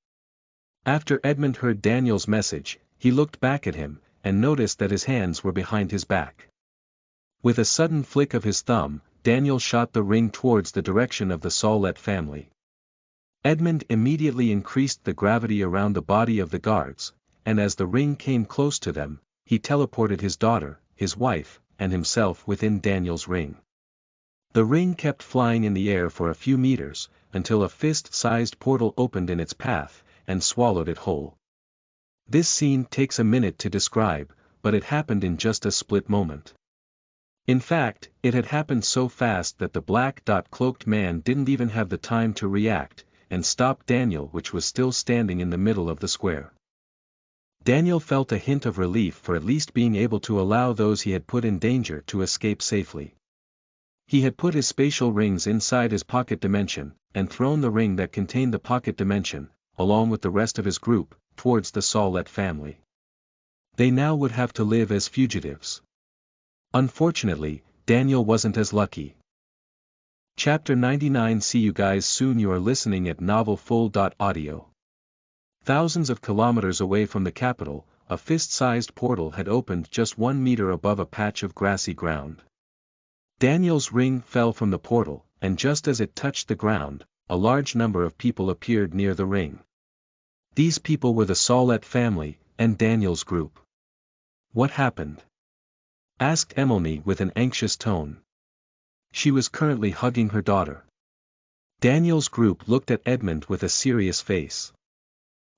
After Edmund heard Daniel's message, he looked back at him, and noticed that his hands were behind his back. With a sudden flick of his thumb, Daniel shot the ring towards the direction of the Sawlett family. Edmund immediately increased the gravity around the body of the guards, and as the ring came close to them, he teleported his daughter, his wife, and himself within Daniel's ring. The ring kept flying in the air for a few meters, until a fist-sized portal opened in its path, and swallowed it whole. This scene takes a minute to describe, but it happened in just a split moment. In fact, it had happened so fast that the black-cloaked man didn't even have the time to react, and stopped Daniel, which was still standing in the middle of the square. Daniel felt a hint of relief for at least being able to allow those he had put in danger to escape safely. He had put his spatial rings inside his pocket dimension, and thrown the ring that contained the pocket dimension, along with the rest of his group, towards the Sawlett family. They now would have to live as fugitives. Unfortunately, Daniel wasn't as lucky. Chapter 99. See you guys soon. You are listening at novelfull.audio. Thousands of kilometers away from the capital, a fist-sized portal had opened just 1 meter above a patch of grassy ground. Daniel's ring fell from the portal, and just as it touched the ground, a large number of people appeared near the ring. These people were the Sawlett family, and Daniel's group. "What happened?" asked Emily with an anxious tone. She was currently hugging her daughter. Daniel's group looked at Edmund with a serious face.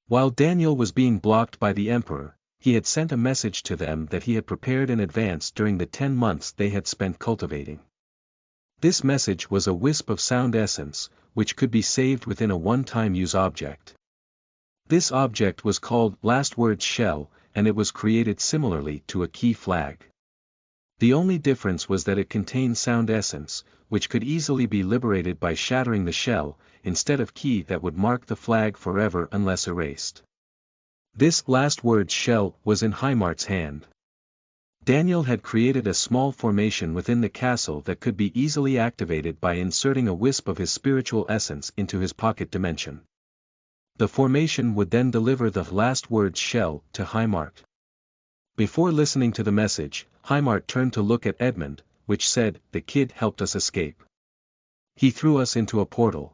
While Daniel was being blocked by the Emperor, he had sent a message to them that he had prepared in advance during the 10 months they had spent cultivating. This message was a wisp of sound essence, which could be saved within a one-time use object. This object was called Last Words Shell, and it was created similarly to a key flag. The only difference was that it contained sound essence, which could easily be liberated by shattering the shell, instead of key that would mark the flag forever unless erased. This Last Words Shell was in Heimart's hand. Daniel had created a small formation within the castle that could be easily activated by inserting a wisp of his spiritual essence into his pocket dimension. The formation would then deliver the Last Words Shell to Heimart. Before listening to the message, Heimart turned to look at Edmund, which said, "The kid helped us escape. He threw us into a portal."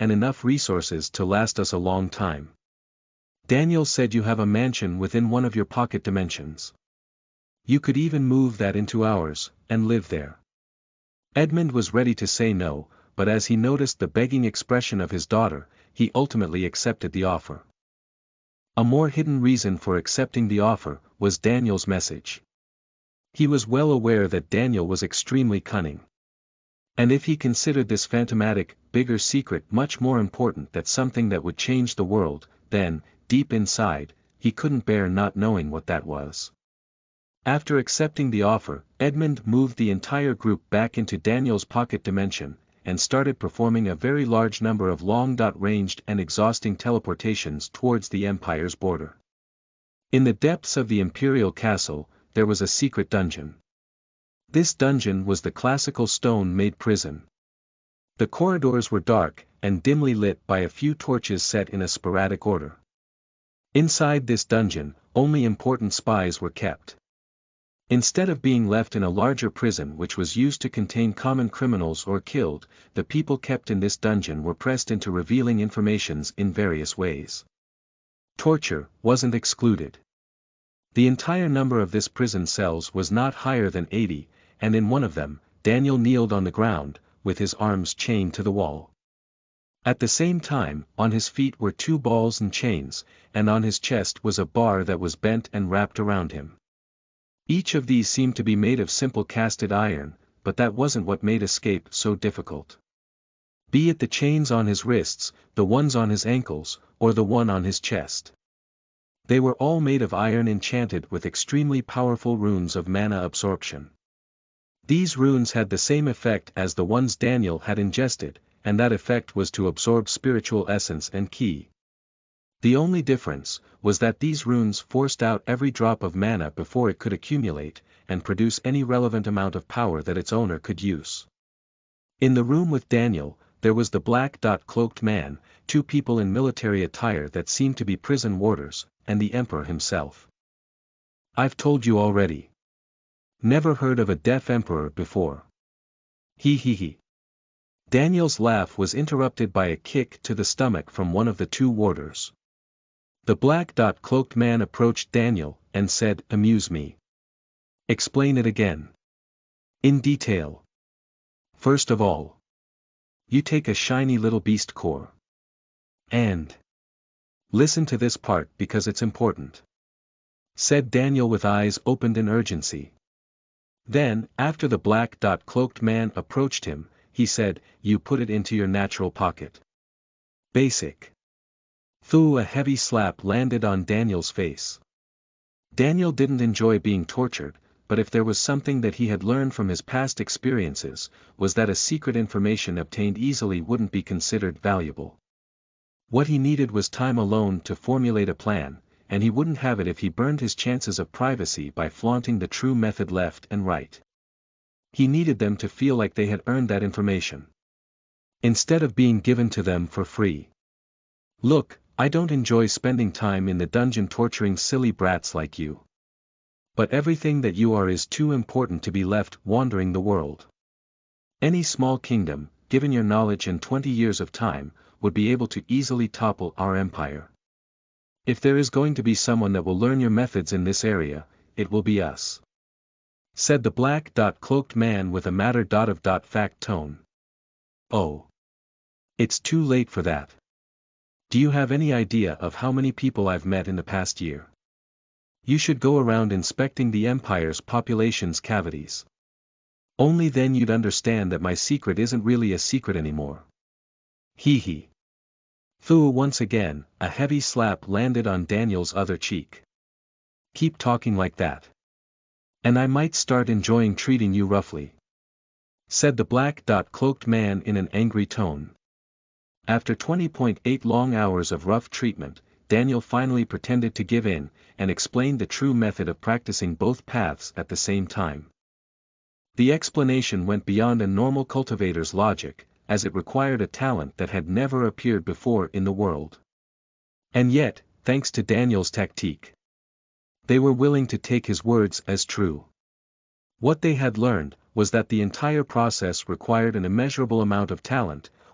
and enough resources to last us a long time. Daniel said you have a mansion within one of your pocket dimensions. You could even move that into ours, and live there. Edmund was ready to say no, but as he noticed the begging expression of his daughter, he ultimately accepted the offer. A more hidden reason for accepting the offer was Daniel's message. He was well aware that Daniel was extremely cunning. And if he considered this phantomatic, bigger secret much more important than something that would change the world, then, deep inside, he couldn't bear not knowing what that was. After accepting the offer, Edmund moved the entire group back into Daniel's pocket dimension, and started performing a very large number of long-ranged and exhausting teleportations towards the Empire's border. In the depths of the Imperial Castle, there was a secret dungeon. This dungeon was the classical stone-made prison. The corridors were dark, and dimly lit by a few torches set in a sporadic order. Inside this dungeon, only important spies were kept. Instead of being left in a larger prison which was used to contain common criminals or killed, the people kept in this dungeon were pressed into revealing informations in various ways. Torture wasn't excluded. The entire number of this prison cells was not higher than 80, and in one of them, Daniel kneeled on the ground, with his arms chained to the wall. At the same time, on his feet were 2 balls and chains, and on his chest was a bar that was bent and wrapped around him. Each of these seemed to be made of simple casted iron, but that wasn't what made escape so difficult. Be it the chains on his wrists, the ones on his ankles, or the one on his chest. They were all made of iron enchanted with extremely powerful runes of mana absorption. These runes had the same effect as the ones Daniel had ingested, and that effect was to absorb spiritual essence and ki. The only difference was that these runes forced out every drop of mana before it could accumulate, and produce any relevant amount of power that its owner could use. In the room with Daniel, there was the black-cloaked man, 2 people in military attire that seemed to be prison warders, and the Emperor himself. I've told you already. Never heard of a deaf emperor before. He. Daniel's laugh was interrupted by a kick to the stomach from one of the 2 warders. The black-cloaked man approached Daniel, and said, "Amuse me. Explain it again. In detail. First of all, you take a shiny little beast core. And listen to this part because it's important," said Daniel with eyes opened in urgency. Then, after the black-cloaked man approached him, he said, "You put it into your natural pocket. Basic." A heavy slap landed on Daniel's face. Daniel didn't enjoy being tortured, but if there was something that he had learned from his past experiences, was that a secret information obtained easily wouldn't be considered valuable. What he needed was time alone to formulate a plan, and he wouldn't have it if he burned his chances of privacy by flaunting the true method left and right. He needed them to feel like they had earned that information, instead of being given to them for free. "Look, I don't enjoy spending time in the dungeon torturing silly brats like you. But everything that you are is too important to be left wandering the world. Any small kingdom, given your knowledge and 20 years of time, would be able to easily topple our empire. If there is going to be someone that will learn your methods in this area, it will be us," said the black-cloaked man with a matter-of-fact tone. "Oh. It's too late for that. Do you have any idea of how many people I've met in the past year? You should go around inspecting the Empire's population's cavities. Only then you'd understand that my secret isn't really a secret anymore." He. Once again, a heavy slap landed on Daniel's other cheek. "Keep talking like that, and I might start enjoying treating you roughly," said the black-cloaked man in an angry tone. After 20.8 long hours of rough treatment, Daniel finally pretended to give in, and explained the true method of practicing both paths at the same time. The explanation went beyond a normal cultivator's logic, as it required a talent that had never appeared before in the world. And yet, thanks to Daniel's tactique, they were willing to take his words as true. What they had learned was that the entire process required an immeasurable amount of talent,